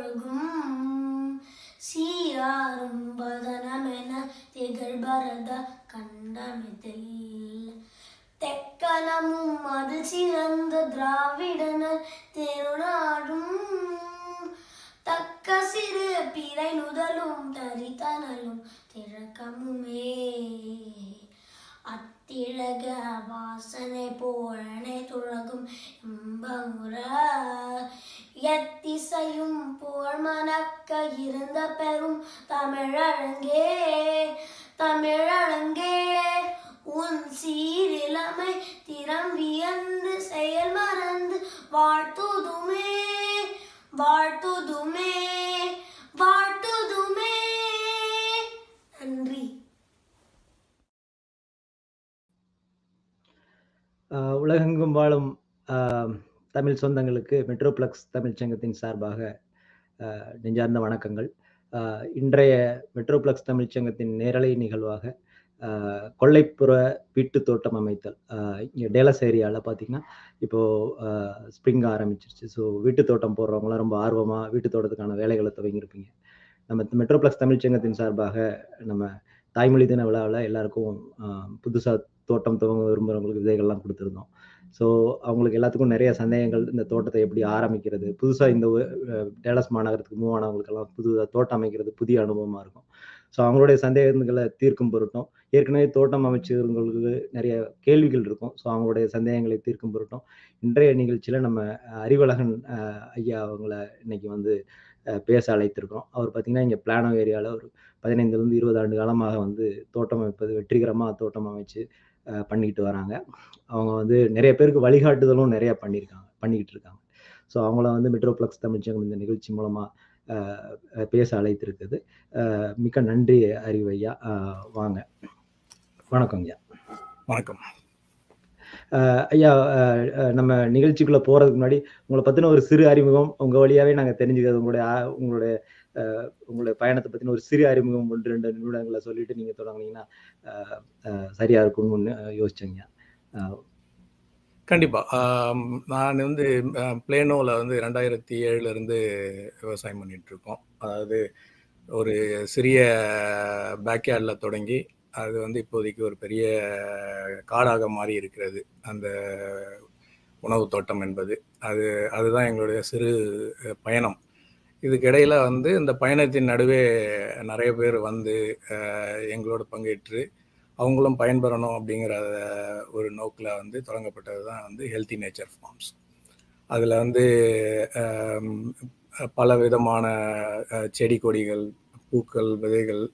ஒழுகும் சீராரும் வதனமென திகழ்பரத கண்டமிதில் தெக்கணமும் அது சிறந்த திராவிடனர் திருநாடும் தக்க சிறு பிறை நுதலும் தரித்தனலும் திறக்கமுமே அத்திழக வாசனை போழனை துழகும் இன்பமுற எத்திசையும் போல் மணக்க இருந்த பெரும் தமிழழங்கே தமிழழங்கே உன் சீரிழமை திறம் வியந்து செயல் மறந்து வாழ்த்துதுமே வாழ்த்துதுமே வாழ்த்துதுமே. நன்றி. உலகெங்கும் வாழும் தமிழ் சொந்தங்களுக்கு மெட்ரோப்ளக்ஸ் தமிழ் சங்கத்தின் சார்பாக நெஞ்சார்ந்த வணக்கங்கள். இன்றைய மெட்ரோப்ளக்ஸ் தமிழ் சங்கத்தின் நேரலை நிகழ்வாக கொல்லைப்புற வீட்டு தோட்டம் அமைத்தல். இங்கே டேலஸ் ஏரியாவில் பார்த்தீங்கன்னா இப்போது ஸ்ப்ரிங் ஆரம்பிச்சிருச்சு. ஸோ வீட்டு தோட்டம் போடுறவங்களாம் ரொம்ப ஆர்வமாக வீட்டு தோட்டத்துக்கான வேலைகளை துவங்கியிருப்பீங்க. நம்ம மெட்ரோப்ளக்ஸ் தமிழ் சங்கத்தின் சார்பாக நம்ம தாய்மொழி தின விழாவில் எல்லாருக்கும் புதுசாக தோட்டம் துவங்க விரும்புகிறவங்களுக்கு விதைகள்லாம் கொடுத்துருந்தோம். ஸோ அவங்களுக்கு எல்லாத்துக்கும் நிறைய சந்தேகங்கள், இந்த தோட்டத்தை எப்படி ஆரம்பிக்கிறது, புதுசாக இந்த டேலஸ் மாநகரத்துக்கு மூவ் ஆனவங்களுக்கெல்லாம் புதுசாக தோட்டம் அமைக்கிறது புதிய அனுபவமாக இருக்கும். ஸோ அவங்களுடைய சந்தேகங்களை தீர்க்கும் பொருட்டும், ஏற்கனவே தோட்டம் அமைச்சவங்களுக்கு நிறைய கேள்விகள் இருக்கும். ஸோ அவங்களுடைய சந்தேகங்களை தீர்க்கும் பொருட்டும் இன்றைய நிகழ்ச்சியில் நம்ம அறிவழகன் ஐயா அவங்கள இன்னைக்கு வந்து பேச அழைத்திருக்கோம். அவர் பார்த்தீங்கன்னா இங்கே பிளானோ ஏரியாவில் ஒரு 15 20 ஆண்டு காலமாக வந்து தோட்டம் அமைப்பது, வெற்றிகரமாக தோட்டம் அமைச்சு பண்ணிக்கிட்டு வராங்க. அவங்க வந்து நிறைய பேருக்கு வழிகாட்டுதலும் நிறைய பண்ணிக்கிட்டு இருக்காங்க. ஸோ அவங்கள வந்து மெட்ரோப்ளக்ஸ் தமிழ் சங்கம் இந்த நிகழ்ச்சி மூலமாக பேச அழைத்திருக்குது. மிக்க நன்றி அறிவையா. வாங்க. வணக்கம் ஐயா. வணக்கம் ஐயா. நம்ம நிகழ்ச்சிக்குள்ள போறதுக்கு முன்னாடி உங்களை பத்தின ஒரு சிறு அறிமுகம் உங்க வழியாவே நாங்க தெரிஞ்சுக்கிறது, உங்களுடைய பயணத்தை பத்தின ஒரு சிறு அறிமுகம் 1-2 நிமிடங்களை சொல்லிட்டு நீங்க தொடங்கினீங்கன்னா சரியா இருக்கும்னு யோசிச்சேங்க. கண்டிப்பா. நான் வந்து பிளேனோவில் வந்து 2007 விவசாயம் பண்ணிட்டு இருக்கோம். அதாவது ஒரு சிறிய பேக்யார்டில் தொடங்கி அது வந்து இப்போதைக்கு ஒரு பெரிய காடாக மாறி இருக்கிறது அந்த உணவு தோட்டம் என்பது. அதுதான் எங்களுடைய சிறு பயணம். இதுக்கிடையில் வந்து இந்த பயணத்தின் நடுவே நிறைய பேர் வந்து எங்களோட பங்கேற்று அவங்களும் பயன்பெறணும் அப்படிங்கிற ஒரு நோக்கில் வந்து தொடங்கப்பட்டது தான் வந்து ஹெல்த்தி நேச்சர் ஃபார்ம்ஸ். அதில் வந்து பல விதமான செடி கொடிகள், பூக்கள், விதைகள்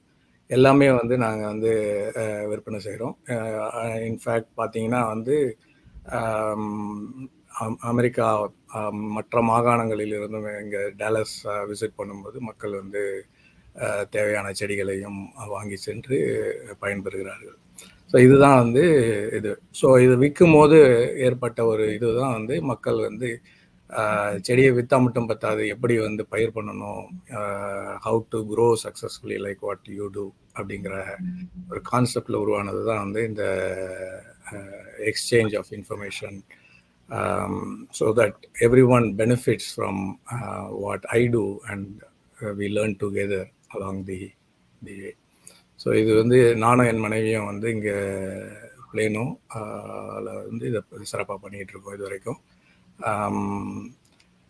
எல்லாமே வந்து நாங்கள் வந்து விற்பனை செய்கிறோம். இன்ஃபேக்ட் பார்த்தீங்கன்னா வந்து அமெரிக்கா மற்ற மாகாணங்களில் இருந்தும் இங்கே டேலஸ் விசிட் பண்ணும்போது மக்கள் வந்து தேவையான செடிகளையும் வாங்கி சென்று பயன்பெறுகிறார்கள். ஸோ இதுதான் வந்து இது. ஸோ இது விற்கும் போது ஏற்பட்ட ஒரு இதுதான் வந்து மக்கள் வந்து செடியை விற்றா மட்டும் பத்தாது, எப்படி வந்து பயிர் பண்ணணும், how to grow successfully like what you do அப்படிங்கிற ஒரு கான்செப்டில் உருவானது தான் வந்து இந்த exchange of information, so that everyone benefits from what I do and we learn together along the way. ஸோ இது வந்து நானும் என் மனைவியும் வந்து இங்கே பிளேனோ வந்து இதை சிறப்பாக பண்ணிகிட்டு இருக்கோம். இது வரைக்கும்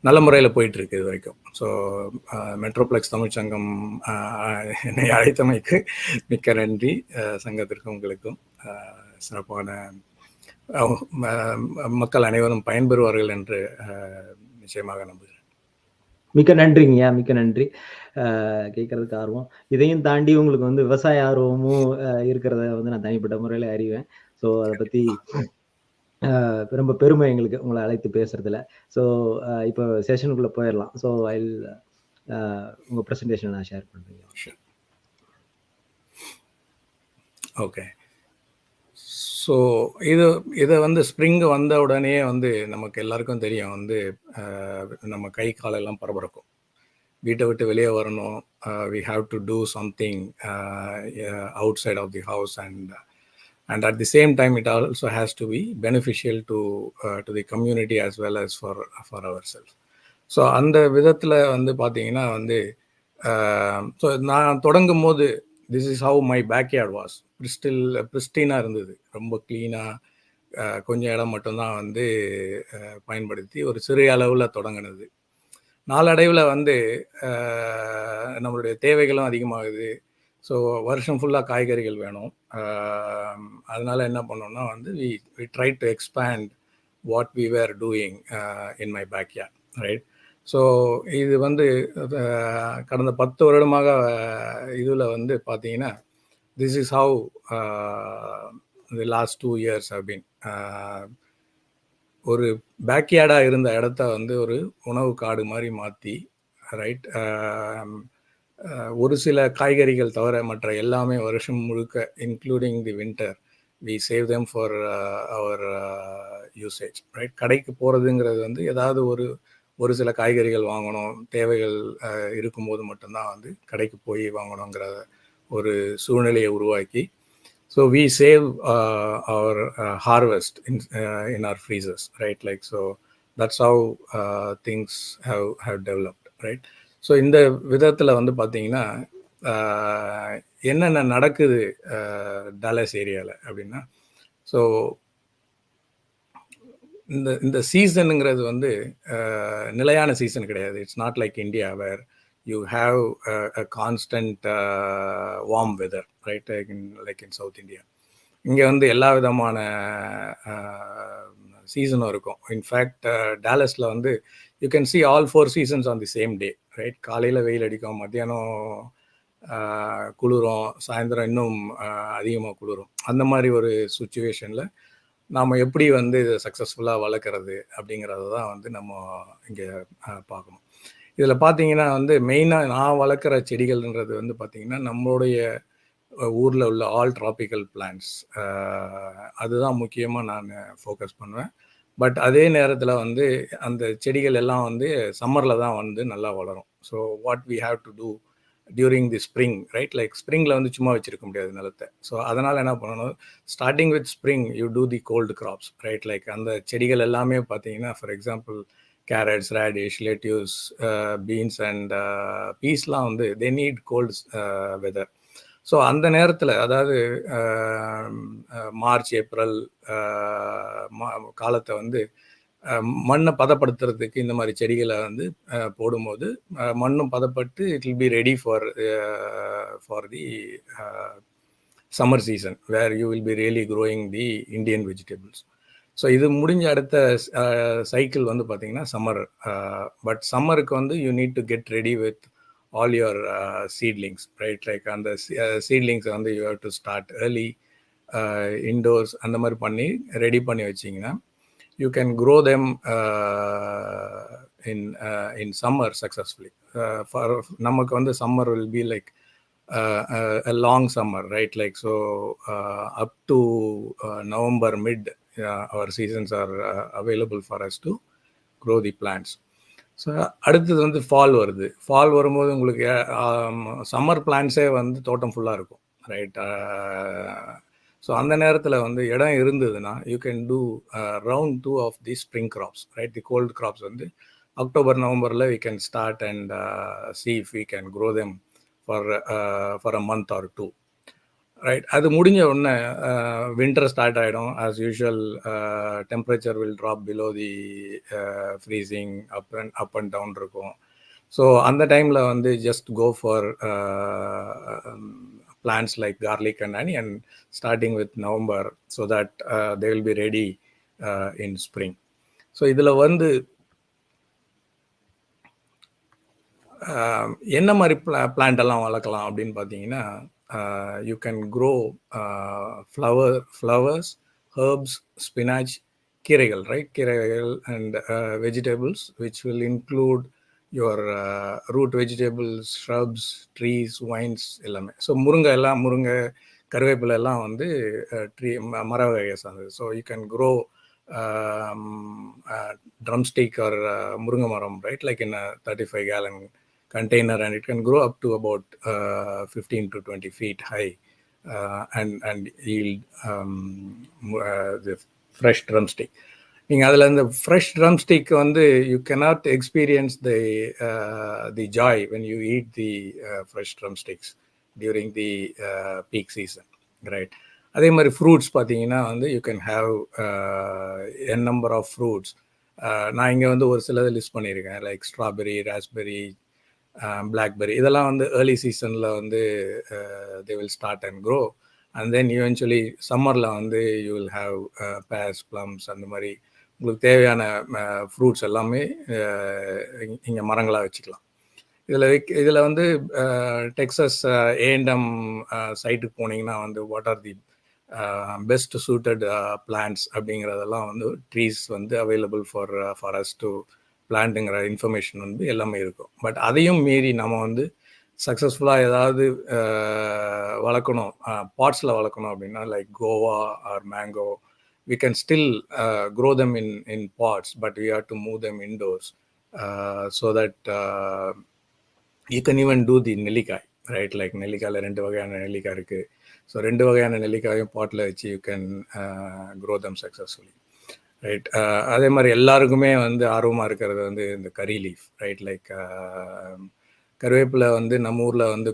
நல்ல முறையில் போயிட்டுருக்கு இது வரைக்கும். ஸோ மெட்ரோப்ளக்ஸ் தமிழ் சங்கம் என்னை அழைத்தமைக்கு மிக்க நன்றி. சங்கத்திற்கும் உங்களுக்கும் சிறப்பான மக்கள் அனைவரும் பயன்பெறுவார்கள் என்று நிச்சயமாக நம்புகிறேன். மிக்க நன்றிங்கய்யா, மிக்க நன்றி. கேட்கறதுக்கு ஆர்வம். இதையும் தாண்டி உங்களுக்கு வந்து விவசாய ஆர்வமும் இருக்கிறத வந்து நான் தனிப்பட்ட முறையில் அறிவேன். ஸோ அதை பற்றி ரொம்ப பெருமை எங்களுக்கு உங்களை அழைத்து பேசுறதுல. ஸோ இப்போ செஷனுக்குள்ளே போயிடலாம். ஸோ உங்கள் ப்ரெசன்டேஷன் நான் ஷேர் பண்ணுறேன். ஓகே. ஸோ இதை வந்து ஸ்ப்ரிங் வந்த உடனே வந்து நமக்கு எல்லாருக்கும் தெரியும் வந்து நம்ம கை காலெல்லாம் பரபரக்கும். வீட்டை விட்டு வெளியே வரணும், we have to do something outside of the house, and at the same time it also has to be beneficial to the community as well as for ourselves. So அந்த விதத்தில் வந்து பார்த்தீங்கன்னா வந்து ஸோ நான் தொடங்கும் போது this is how my backyard was. பிரிஸ்டீனாக இருந்தது, ரொம்ப க்ளீனாக, கொஞ்சம் இடம் மட்டும்தான் வந்து பயன்படுத்தி ஒரு சிறிய அளவில் தொடங்கினது. நாளடைவில் வந்து நம்மளுடைய தேவைகளும் அதிகமாகுது. ஸோ வருஷம் ஃபுல்லாக காய்கறிகள் வேணும். அதனால என்ன பண்ணோம்னா வந்து we try to expand what we were doing in my backyard, right? So இது வந்து கடந்த 10 வருடமாக இதில் வந்து பார்த்தீங்கன்னா this is how the last 2 years have been. ஒரு பேக்யார்டாக இருந்த இடத்த வந்து ஒரு உணவு காடு மாதிரி மாற்றி, ரைட், ஒரு சில காய்கறிகள் தவிர மற்ற எல்லாமே வருஷம் முழுக்க including the winter we save them for our usage, right? கடைக்கு போகிறதுங்கிறது வந்து ஏதாவது ஒரு சில காய்கறிகள் வாங்கணும், தேவைகள் இருக்கும்போது மட்டும்தான் வந்து கடைக்கு போய் வாங்கணுங்கிற ஒரு சூழ்நிலையை உருவாக்கி, so we save our harvest in our freezers, right? Like, so that's how things have developed, right? So இந்த விதத்தில் வந்து பார்த்தீங்கன்னா என்னென்ன நடக்குது டலஸ் ஏரியாவில் அப்படின்னா, ஸோ இந்த சீசனுங்கிறது வந்து நிலையான சீசன் கிடையாது. It's not like India where you have a constant warm weather, right? Like in South India. இங்கே வந்து எல்லா விதமான சீசனும் இருக்கும். இன்ஃபேக்ட் டாலஸில் வந்து you can see all 4 seasons on the same day, right? காலையில் வெயில் அடிக்கும், மத்தியானம் குளிரும், சாயந்தரம் இன்னும் அதிகமாக குளிரும். அந்த மாதிரி ஒரு சுச்சுவேஷனில் நாம் எப்படி வந்து இதை சக்ஸஸ்ஃபுல்லாக வளர்க்குறது அப்படிங்கிறத தான் வந்து நம்ம இங்கே பார்க்கணும். இதில் பார்த்தீங்கன்னா வந்து மெயினாக நான் வளர்க்குற செடிகள்ன்றது வந்து பார்த்திங்கன்னா நம்மளுடைய ஊரில் உள்ள ஆல் ட்ராபிக்கல் பிளான்ட்ஸ், அதுதான் முக்கியமாக நான் ஃபோக்கஸ் பண்ணுவேன். பட் அதே நேரத்தில் வந்து அந்த செடிகள் எல்லாம் வந்து சம்மரில் தான் வந்து நல்லா வளரும். So what we have to do during the spring, right? Like ஸ்ப்ரிங்கில் வந்து சும்மா வச்சுருக்க முடியாது நிலத்தை. ஸோ அதனால் என்ன பண்ணணும், starting with spring you do the cold crops, right? Like அந்த செடிகள் எல்லாமே பார்த்தீங்கன்னா, for example carrots, radish, lettuce, beans and பீஸ்லாம் வந்து they need cold weather. So அந்த நேரத்தில், அதாவது மார்ச், ஏப்ரல் காலத்தை வந்து மண்ணை பதப்படுத்துறதுக்கு இந்த மாதிரி செடிகளை வந்து போடும்போது மண்ணும் பதப்பட்டு it will be ready for the summer season where you will be really growing the Indian vegetables. So இது முடிஞ்ச அடுத்த சைக்கிள் வந்து பார்த்தீங்கன்னா சம்மர். பட் சம்மருக்கு வந்து you need to get ready with all your seedlings, right? Like அந்த சீட்லிங்ஸை வந்து you have to start early indoors, அந்த மாதிரி பண்ணி ரெடி பண்ணி வச்சிங்கன்னா you can grow them in summer successfully. நமக்கு வந்து summer will be like a long summer, right? Like, so up to November mid, our seasons are available for us to grow the plants. So அடுத்தது வந்து fall வருது. Fall வரும்போது உங்களுக்கு summer பிளான்ஸே வந்து தோட்டம் ஃபுல்லாக இருக்கும், ரைட்? ஸோ அந்த நேரத்தில் வந்து இடம் இருந்ததுன்னா you can do round 2 of the spring crops, right? The cold crops வந்து அக்டோபர், நவம்பரில் we can start and see if we can grow them for a month or 2, right? அது முடிஞ்ச உடனே வின்டர் ஸ்டார்ட் ஆகிடும். As usual temperature will drop below the freezing, up and down இருக்கும். So அந்த டைமில் வந்து just go for plants like garlic and onion starting with November, so that they will be ready in spring. So இதில் வந்து என்ன மாதிரி plant எல்லாம் வளர்க்கலாம் அப்படின்னு பார்த்தீங்கன்னா, you can grow flowers, herbs, spinach, கீரைகள், ரைட்? கீரைகள் and vegetables which will include your root vegetables, shrubs, trees, vines எல்லாமே. ஸோ முருங்கை, கருவேப்பிலை எல்லாம் வந்து மர வகையை சார்ந்தது. So you can grow drumstick or முருங்கை மரம், right? Like in a 35 gallon container, and it can grow up to about 15 to 20 feet high and yield the fresh drumstick. நீங்கள் அதில் இந்த ஃப்ரெஷ் ட்ரம் ஸ்டிக் வந்து you cannot experience the joy when you eat the fresh drumsticks during the peak season, right? அதே மாதிரி fruits பார்த்தீங்கன்னா வந்து you can have an number of fruits. நான் இங்கே வந்து ஒரு சிலது லிஸ்ட் பண்ணியிருக்கேன், லைக் ஸ்ட்ராபெரி, ராஸ்பெரி, பிளாக்பெரி. இதெல்லாம் வந்து ஏர்லி சீசனில் வந்து they will start and grow, and then eventually சம்மரில் வந்து you will have pears, plums, அந்த மாதிரி உங்களுக்கு தேவையான ஃப்ரூட்ஸ் எல்லாமே இங்கே மரங்களாக வச்சுக்கலாம். இதில் வந்து டெக்ஸஸ் ஏஎன்எம் சைட்டுக்கு போனீங்கன்னா வந்து what are the best suited plants அப்படிங்கிறதெல்லாம் வந்து ட்ரீஸ் வந்து அவைலபிள் ஃபார் அஸ் டு பிளான்ட்டுங்கிற இன்ஃபர்மேஷன் வந்து எல்லாமே இருக்கும். பட் அதையும் மீறி நம்ம வந்து சக்ஸஸ்ஃபுல்லாக ஏதாவது வளர்க்கணும், பாட்ஸில் வளர்க்கணும் அப்படின்னா, like guava or mango, we can still grow them in pots, but we have to move them indoors, so that you can even do the நெல்லிக்காய், right? Like நெல்லிக்காயில் 2 வகையான நெல்லிக்காய் இருக்குது. ஸோ 2 வகையான நெல்லிக்காயும் பாட்டில் வச்சு you can grow them successfully, right? அதே மாதிரி எல்லாருக்குமே வந்து ஆர்வமாக இருக்கிறது வந்து இந்த கரி லீஃப், ரைட்? லைக் கருவேப்பிலை வந்து நம்ம ஊரில் வந்து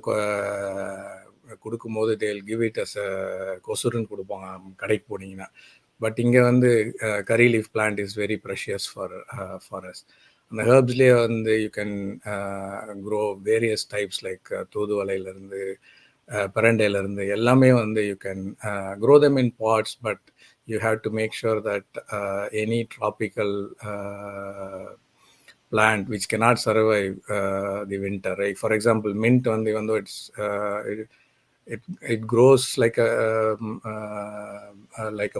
கொடுக்கும்போது தேல் கிவ் இட் அஸ் கொசுருன்னு கொடுப்பாங்க கடைக்கு போனீங்கன்னா. பட் இங்கே வந்து curry leaf plant is very precious for us. அந்த ஹெர்ப்ஸ்லேயே வந்து you can grow various types, like தூதுவளையிலேருந்து பிரண்டையிலேருந்து எல்லாமே வந்து you can grow them in pots, but you have to make sure that any tropical plant which cannot survive the winter, right? For example, mint, even though it grows like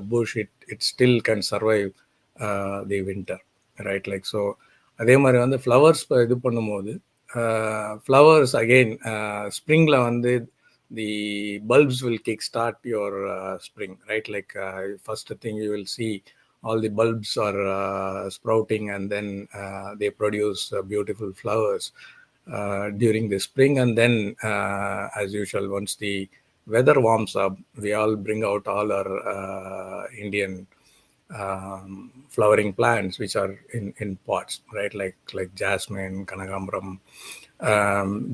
a bush, it still can survive the winter, right? Like, so அதே மாதிரி வந்து flowers இது பண்ணும்போது flowers again ஸ்ப்ரிங்கில் வந்து the bulbs will kickstart your spring, right? Like first thing you will see all the bulbs are sprouting, and then they produce beautiful flowers during the spring. And then as usual, once the weather warms up, we all bring out all our Indian flowering plants which are in pots, right? Like jasmine, kanagambram,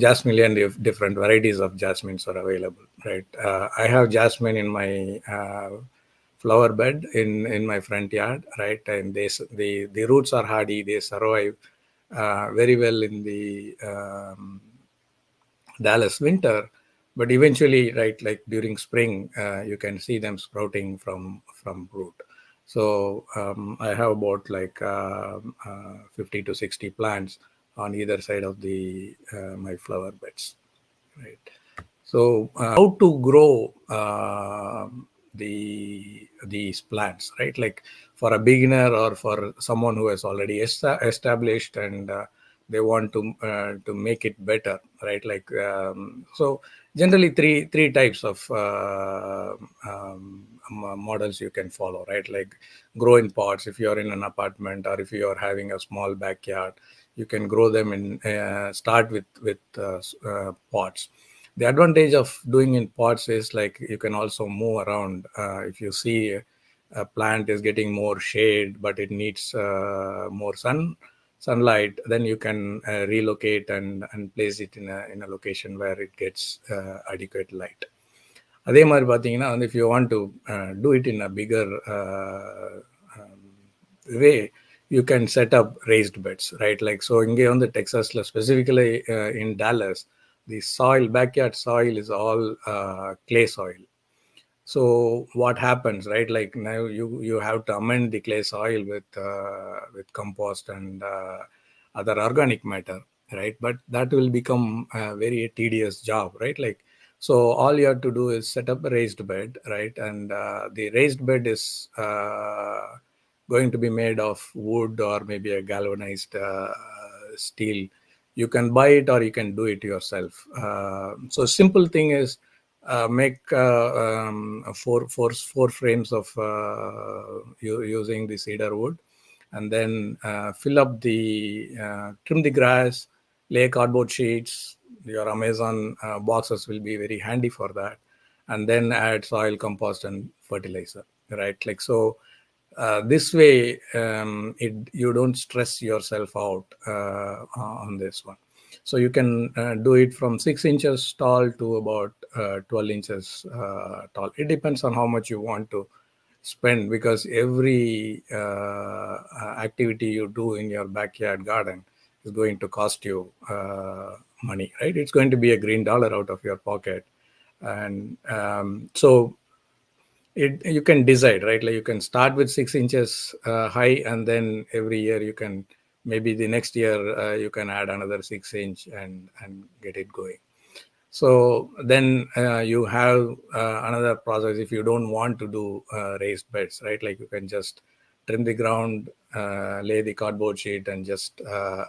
jasmine, different varieties of jasmines are available, right? I have jasmine in my flower bed in my front yard, right? And the roots are hardy, they survive very well in the Dallas winter, but eventually, right, like during spring, you can see them sprouting from root. So I have about like 50 to 60 plants on either side of my flower beds, right? So how to grow these plants, right? Like for a beginner or for someone who has already established and they want to make it better, right? Like so generally three types of models you can follow, right? Like grow in pots if you are in an apartment, or if you are having a small backyard, you can grow them in start with pots. The advantage of doing in pots is like you can also move around. If you see a plant is getting more shade but it needs more sunlight, then you can relocate and place it in a location where it gets adequate light. அதே மாதிரி பார்த்தீங்கன்னா வந்து if you want to do it in a bigger way, you can set up raised beds, right? Like so இங்கே வந்து டெக்சாஸில் specifically in Dallas, the soil, backyard soil is all clay soil. So what happens, right? Like now you have to amend the clay soil with compost and other organic matter, right? But that will become a very tedious job, right? Like so all you have to do is set up a raised bed, right? And the raised bed is going to be made of wood or maybe a galvanized steel. You can buy it or you can do it yourself. So simple thing is make four frames of using the cedar wood, and then fill up trim the grass, lay cardboard sheets. Your Amazon boxes will be very handy for that, and then add soil, compost, and fertilizer, right? Like so This way, you don't stress yourself out on this one. So you can do it from 6 inches tall to about 12 inches tall. It depends on how much you want to spend, because every activity you do in your backyard garden is going to cost you money, right? It's going to be a green dollar out of your pocket. And so you can decide, right? Like you can start with 6 inches high, and then every year you can, maybe the next year you can add another 6 inch and get it going. So then you have another process. If you don't want to do raised beds, right? Like you can just trim the ground, lay the cardboard sheet, and just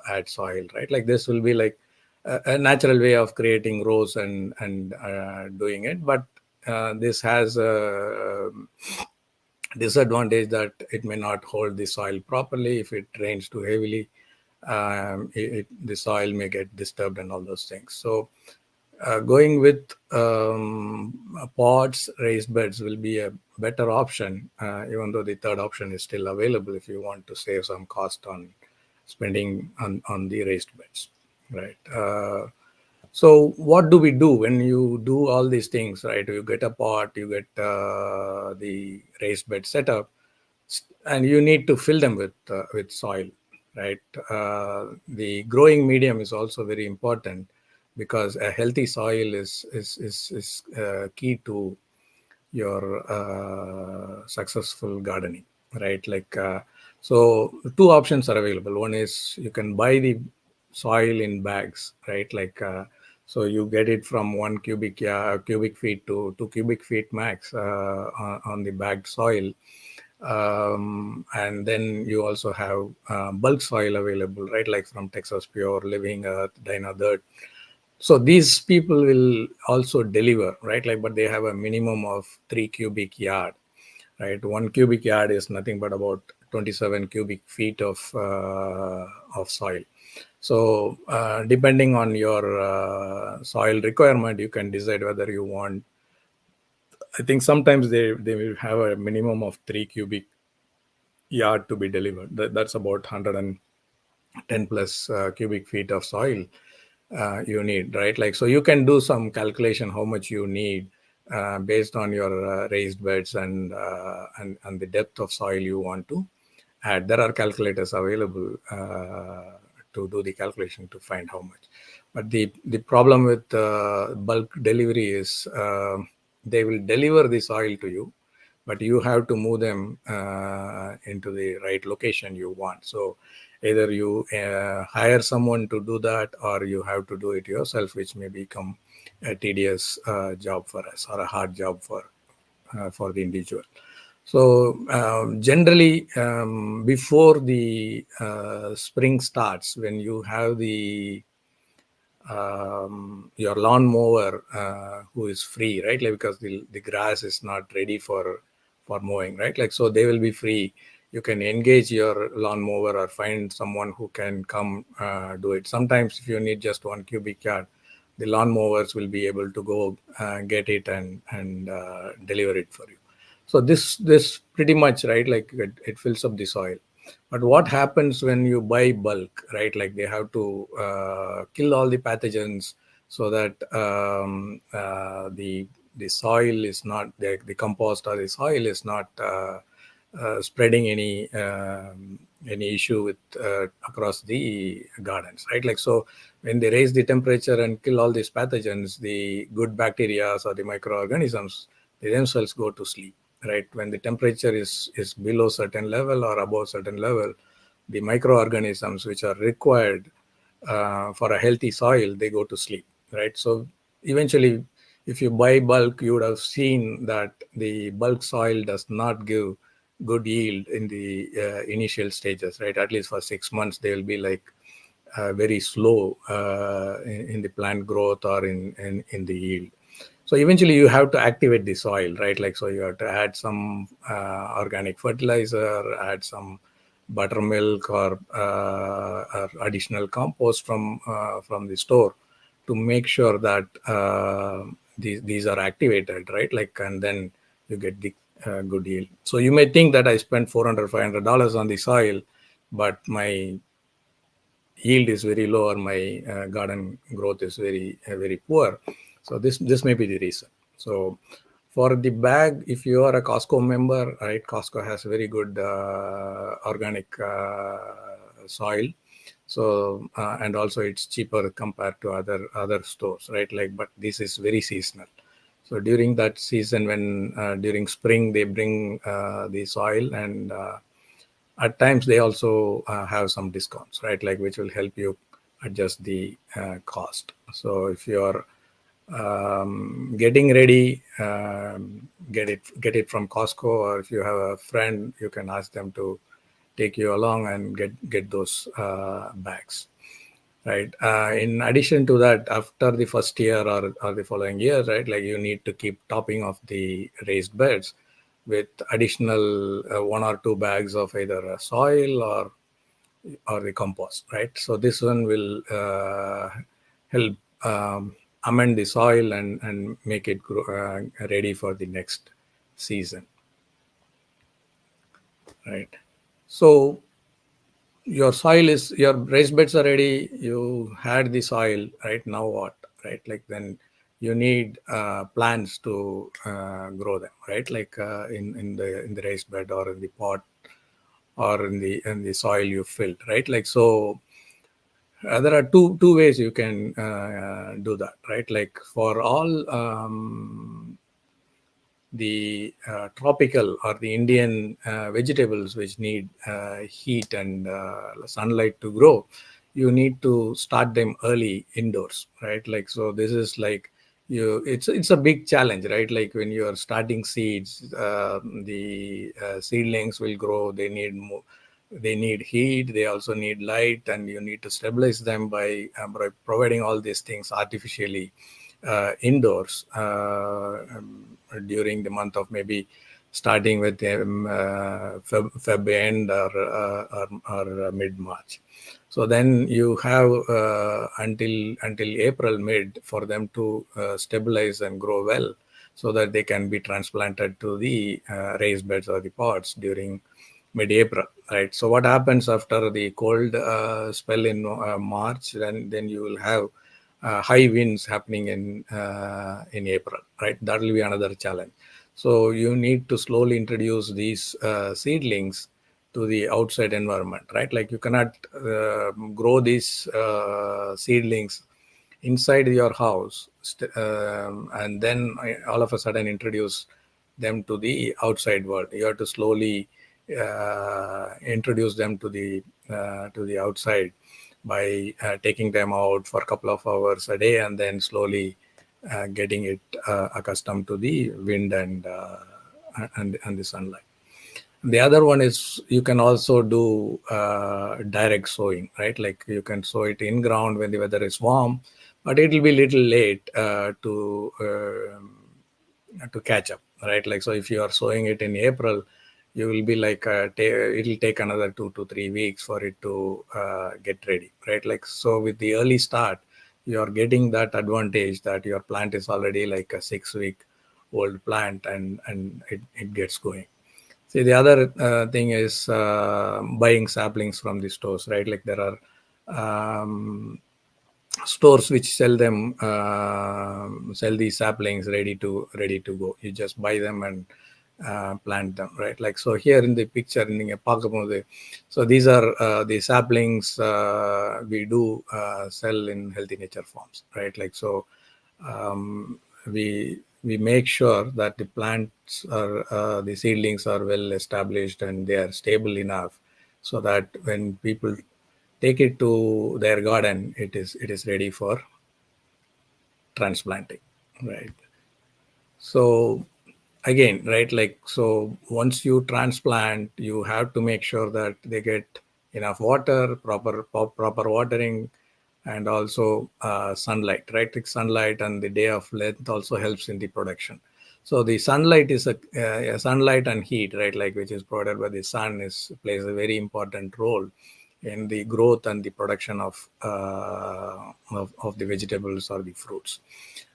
add soil, right? Like this will be like a natural way of creating rows and doing it. But this has a disadvantage that it may not hold the soil properly. If it rains too heavily, the soil may get disturbed and all those things. So going with pots, raised beds will be a better option, even though the third option is still available if you want to save some cost on spending on the raised beds, right? So what do we do when you do all these things, right? You get a pot, you get the raised bed setup, and you need to fill them with soil, right? The growing medium is also very important, because a healthy soil is key to your successful gardening, right? Like so two options are available. One is you can buy the soil in bags, right? Like so you get it from 1 cubic feet to 2 cubic feet max on the bagged soil. And then you also have bulk soil available, right? Like from Texas Pure, Living Earth, Dynadirt. So these people will also deliver, right? Like, but they have a minimum of 3 cubic yard, right? 1 cubic yard is nothing but about 27 cubic feet of soil. So depending on your soil requirement, you can decide whether you want. I think sometimes they will have a minimum of 3 cubic yard to be delivered. That's about 110 plus cubic feet of soil you need, right? Like, so you can do some calculation how much you need based on your raised beds and the depth of soil you want to add. There are calculators available to do the calculation to find how much. But the problem with bulk delivery is they will deliver the soil to you, but you have to move them into the right location you want. So either you hire someone to do that, or you have to do it yourself, which may become a tedious job for us, or a hard job for the individual. So generally, before the spring starts, when you have the your lawnmower who is free, right? Like, because the grass is not ready for mowing, right? Like, so they will be free. You can engage your lawnmower or find someone who can come do it. Sometimes if you need just 1 cubic yard, the lawnmowers will be able to go get it and deliver it for you. So this pretty much, right? Like it fills up the soil. But what happens when you buy bulk, right? Like they have to kill all the pathogens so that the soil is not, the compost or the soil is not spreading any issue with across the gardens, right? Like, so when they raise the temperature and kill all these pathogens, the good bacteria or the microorganisms, they themselves go to sleep, right? When the temperature is below certain level or above certain level, the microorganisms which are required for a healthy soil, they go to sleep, right? So eventually, if you buy bulk, you would have seen that the bulk soil does not give good yield in the initial stages, right? At least for 6 months, they will be like very slow in the plant growth or in the yield. So eventually you have to activate the soil, right? Like, so you have to add some organic fertilizer, add some buttermilk or additional compost from the store to make sure that these are activated, right? Like, and then you get the good yield. So you may think that I spent $400, $500 on the soil, but my yield is very low or my garden growth is very poor. So this may be the reason. So for the bag, if you are a Costco member, right, Costco has very good organic soil. So and also it's cheaper compared to other stores, right? Like, but this is very seasonal. So during that season, when during spring they bring the soil, and at times they also have some discounts, right? Like, which will help you adjust the cost. So if you're getting ready, get it from Costco, or if you have a friend, you can ask them to take you along and get those bags, right? In addition to that, after the first year or the following year, right, like, you need to keep topping of the raised beds with additional 1 or 2 bags of either soil or the compost, right? So this one will help amend the soil and make it ready for the next season, right? So your raised beds are ready, you had the soil, right? Now what, right? Like, then you need plants to grow them, right? Like in the raised bed, or in the pot, or in the soil you filled, right? Like, so there are two ways you can do that, right? Like, for all the tropical or the Indian vegetables which need heat and sunlight to grow, you need to start them early indoors, right? Like, so this is like, it's a big challenge, right? Like, when you are starting seeds, the seedlings will grow, they need heat, they also need light, and you need to stabilize them by providing all these things artificially indoors during the month of, maybe starting with Feb end or mid March. So then you have until April mid for them to stabilize and grow well, so that they can be transplanted to the raised beds or the pots during mid-April, right? So what happens after the cold spell in March? Then you will have high winds happening in April, right? That will be another challenge. So you need to slowly introduce these seedlings to the outside environment, right? Like, you cannot grow these seedlings inside your house and then all of a sudden introduce them to the outside world. You have to slowly introduce them to the outside by taking them out for a couple of hours a day, and then slowly getting it accustomed to the wind and the sunlight. The other one is, you can also do direct sowing, right? Like, you can sow it in ground when the weather is warm, but it will be little late to catch up, right? Like, so if you are sowing it in April, you will be like, it will take another 2 to 3 weeks for it to get ready, right? Like, so with the early start, you are getting that advantage that your plant is already like a 6-week old plant, and it gets going. See, the other thing is buying saplings from the stores, right? Like, there are stores which sell these saplings ready to go. You just buy them and plant them, right? Like, so here in the picture, so these are the saplings we do sell in Healthy Nature Farms, right? Like, so we make sure that the plants are the seedlings are well established and they are stable enough, so that when people take it to their garden, it is ready for transplanting, right? So again, right, like, so once you transplant, you have to make sure that they get enough water, proper watering, and also sunlight, right? Like, sunlight and the day of length also helps in the production. So the sunlight is sunlight and heat, right? Like, which is provided by the sun, plays a very important role in the growth and the production of the vegetables or the fruits.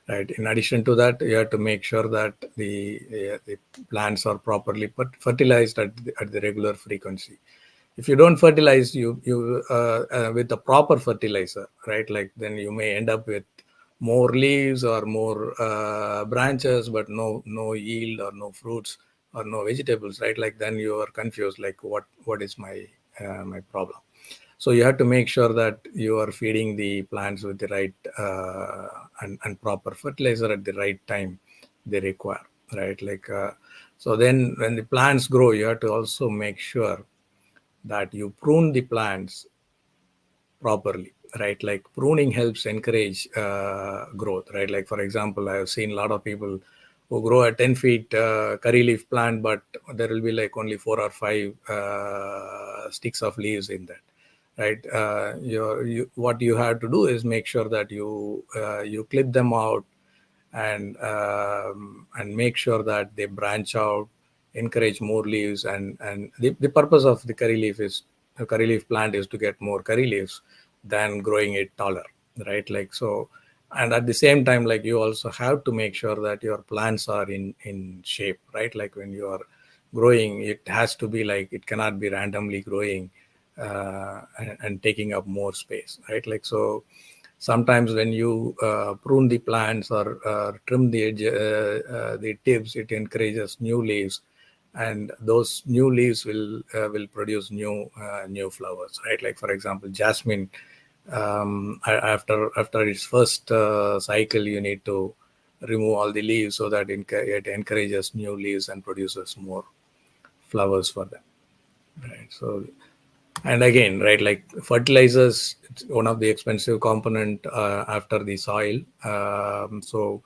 Right. In addition to that, you have to make sure that the plants are properly fertilized at the regular frequency. If you don't fertilize you with the proper fertilizer, right, like then you may end up with more leaves or more branches, but no yield or no fruits or no vegetables, right? Like then you are confused, like what is my problem. So you have to make sure that you are feeding the plants with the right and proper fertilizer at the right time they require, right? Like so then when the plants grow, you have to also make sure that you prune the plants properly, right? Like pruning helps encourage growth, right? Like for example, I have seen a lot of people who grow a 10 feet curry leaf plant, but there will be like only 4 or 5 sticks of leaves in that, right? What you have to do is make sure that you clip them out and make sure that they branch out, encourage more leaves, and the purpose of the curry leaf plant is to get more curry leaves than growing it taller, right? Like so, and at the same time, like you also have to make sure that your plants are in shape, right? Like when you are growing, it has to be like, it cannot be randomly growing and taking up more space, right? Like so sometimes when you prune the plants or trim the edge, the tips, it encourages new leaves, and those new leaves will produce new flowers, right? Like for example, jasmine, after its first cycle, you need to remove all the leaves so that it encourages new leaves and produces more flowers for them, right? So, and again, right, like fertilizers, it's one of the expensive component after the soil. So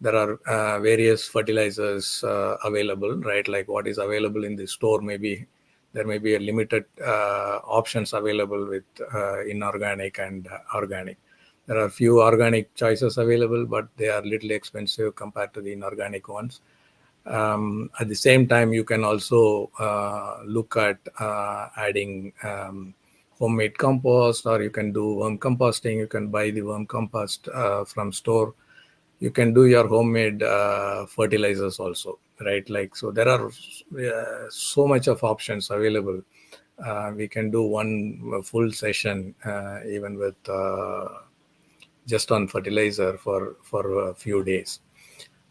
there are various fertilizers available, right? Like what is available in the store, maybe there may be a limited options available with inorganic and organic. There are few organic choices available, but they are little expensive compared to the inorganic ones. At the same time, you can also look at adding homemade compost, or you can do worm composting. You can buy the worm compost from store. You can do your homemade fertilizers also, right? Like so, there are so much of options available. We can do one full session even with just on fertilizer for a few days,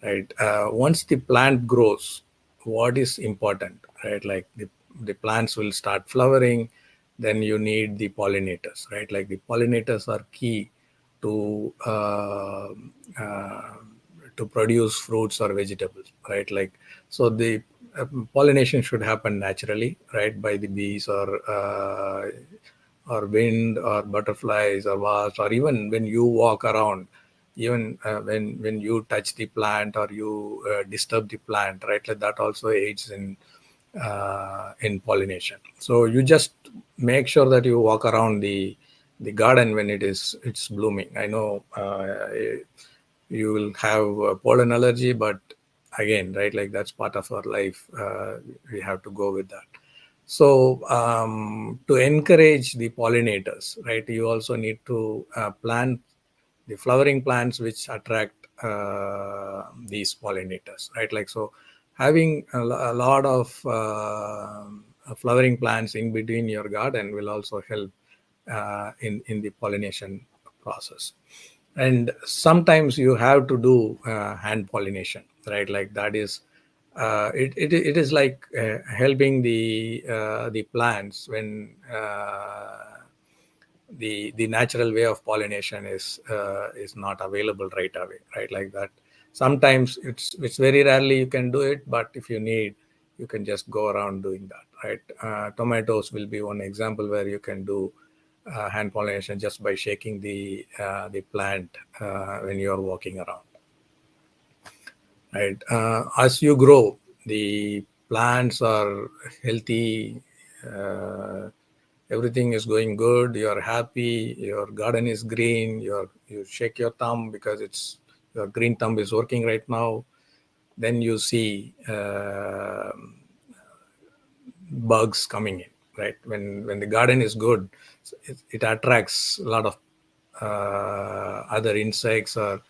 right? Once the plant grows, what is important, right? Like the plants will start flowering, then you need the pollinators, right? Like the pollinators are key to produce fruits or vegetables, right? Like so the pollination should happen naturally, right, by the bees or wind or butterflies or wasps, or even when you walk around, even when you touch the plant or you disturb the plant, right? Like that also aids in pollination. So you just make sure that you walk around the garden when it's blooming. I know you will have pollen allergy, but again, right, like that's part of our life. We have to go with that. So to encourage the pollinators, right, you also need to plant the flowering plants which attract these pollinators, right? Like so, having a lot of flowering plants in between your garden will also help in the pollination process. And sometimes you have to do hand pollination, right? Like that is it is like helping the plants when the natural way of pollination is not available right away, right? Like that sometimes it's very rarely you can do it, but if you need, you can just go around doing that, right? Tomatoes will be one example where you can do hand pollination just by shaking the plant when you are walking around, right? As you grow, the plants are healthy, everything is going good, you're happy, your garden is green, you shake your thumb because your green thumb is working right now. Then you see bugs coming in, right? When the garden is good, it attracts a lot of other insects or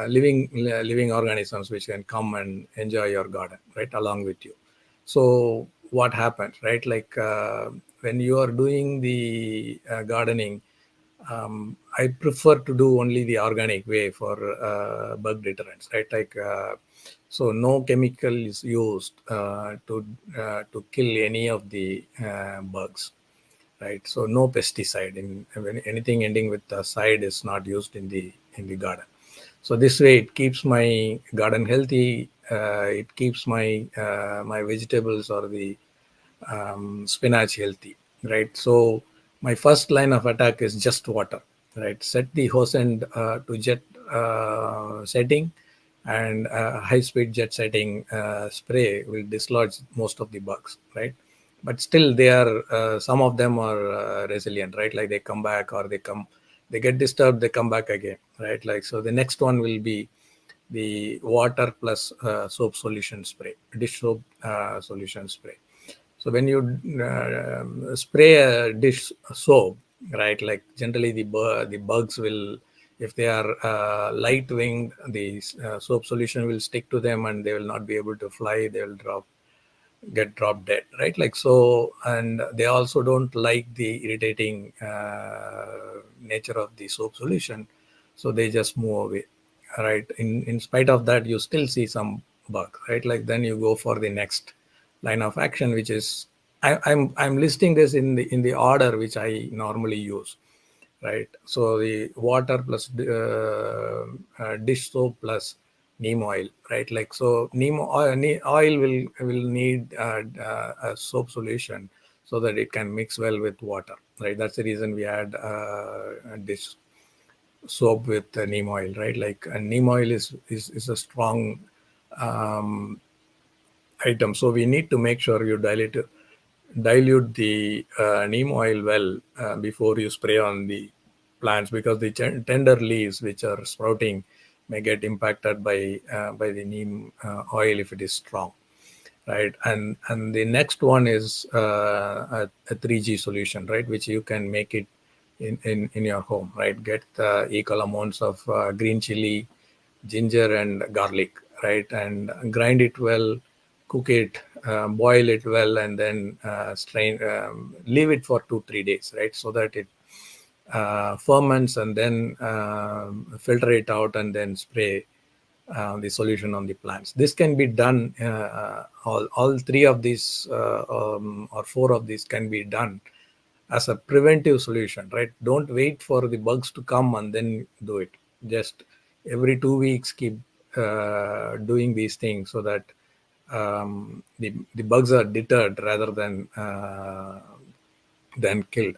living organisms which can come and enjoy your garden, right, along with you. So what happens, right? Like when you are doing the gardening, I prefer to do only the organic way for bug deterrents, right? Like so, no chemical is used to kill any of the bugs, right? So no pesticide. When anything ending with the side is not used in the garden. So this way it keeps my garden healthy. It keeps my vegetables or the spinach healthy, right? So my first line of attack is just water, right? Set the hose end to jet setting, and high speed jet setting spray will dislodge most of the bugs, right? But still they are some of them are resilient, right? Like they come back, or they get disturbed, they come back again, right? Like, so the next one will be the water plus soap solution spray, dish soap solution spray. So when you spray a dish soap, right, like generally the bugs will, if they are light winged, the soap solution will stick to them and they will not be able to fly. They will get dropped dead, right? Like so, and they also don't like the irritating nature of the soap solution, so they just move away, right? In spite of that, you still see some bug, right? Like then you go for the next line of action, which is I'm listing this in the order which I normally use, right? So the water plus dish soap plus neem oil, right? Like so, neem oil will need a soap solution so that it can mix well with water, right? That's the reason we add dish soap with neem oil, right? Like neem oil is a strong item, so we need to make sure you dilute the neem oil well before you spray on the plants, because the tender leaves which are sprouting may get impacted by the neem oil if it is strong, right? And the next one is a 3G solution, right, which you can make it in your home, right? Get equal amounts of green chili, ginger and garlic, right? And grind it well, cook it, boil it well, and then strain, leave it for 2-3 days, right? So that it ferments, and then filter it out and then spray the solution on the plants. This can be done, all three of these or four of these can be done as a preventive solution, right? Don't wait for the bugs to come and then do it. Just every 2 weeks keep doing these things, so that the bugs are deterred rather than killed.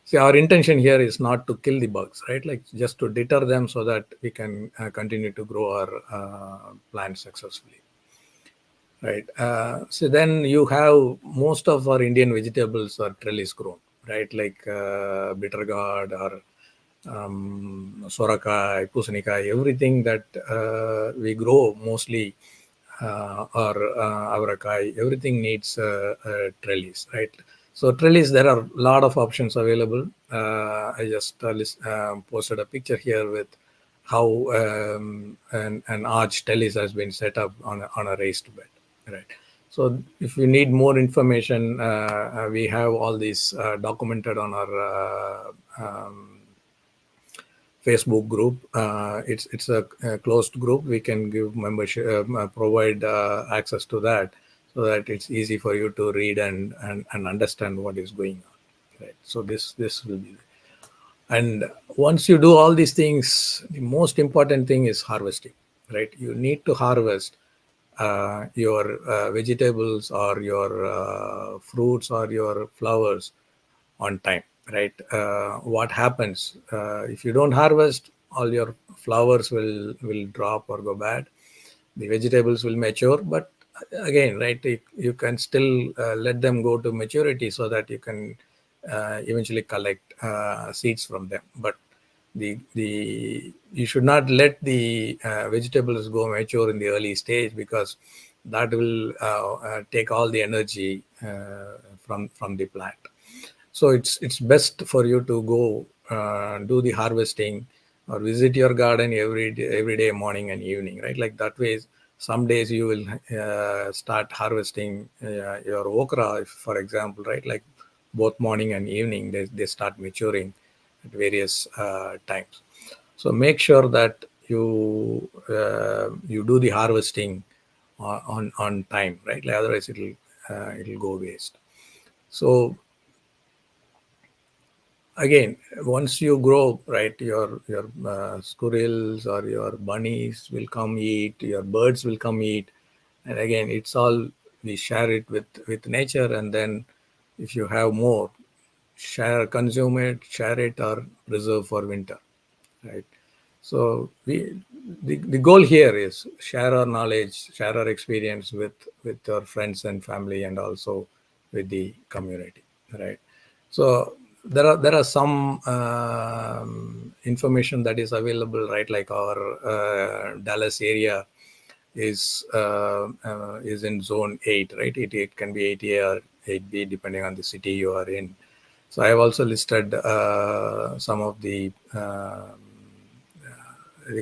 See, our intention here is not to kill the bugs, right? Like just to deter them so that we can continue to grow our plants successfully, right? So then you have most of our Indian vegetables are trellis grown, right? Like bitter gourd or sorakai, pusanikai, everything that we grow mostly, or avarakai, everything needs trellis, right? So trellis, there are a lot of options available. I just posted a picture here with how an arch trellis has been set up on a raised bed, right? So if you need more information, we have all these documented on our Facebook group. It's a closed group. We can give membership, provide access to that, so that it's easy for you to read and understand what is going on, right? So this will be, and once you do all these things, the most important thing is harvesting, right? You need to harvest your vegetables or your fruits or your flowers on time, right? What happens if you don't harvest? All your flowers will drop or go bad. The vegetables will mature, but again, right, you can still let them go to maturity so that you can eventually collect seeds from them. But you should not let the vegetables go mature in the early stage, because that will take all the energy from the plant. So it's best for you to go do the harvesting or visit your garden every day morning and evening, right? Like that way, some days you will start harvesting your okra, for example, right? Like both morning and evening, they start maturing at various times. So make sure that you do the harvesting on time, right? Like otherwise it'll go waste. So again, once you grow, right, your squirrels or your bunnies will come eat, your birds will come eat, and again, it's all, we share it with nature, and then if you have more, consume it, share it, or preserve for winter, right? So the goal here is share our knowledge, share our experience with our friends and family, and also with the community, right? So there are some information that is available, right? Like our Dallas area is in zone 8, right? It can be 8A or 8B depending on the city you are in. So I have also listed some of the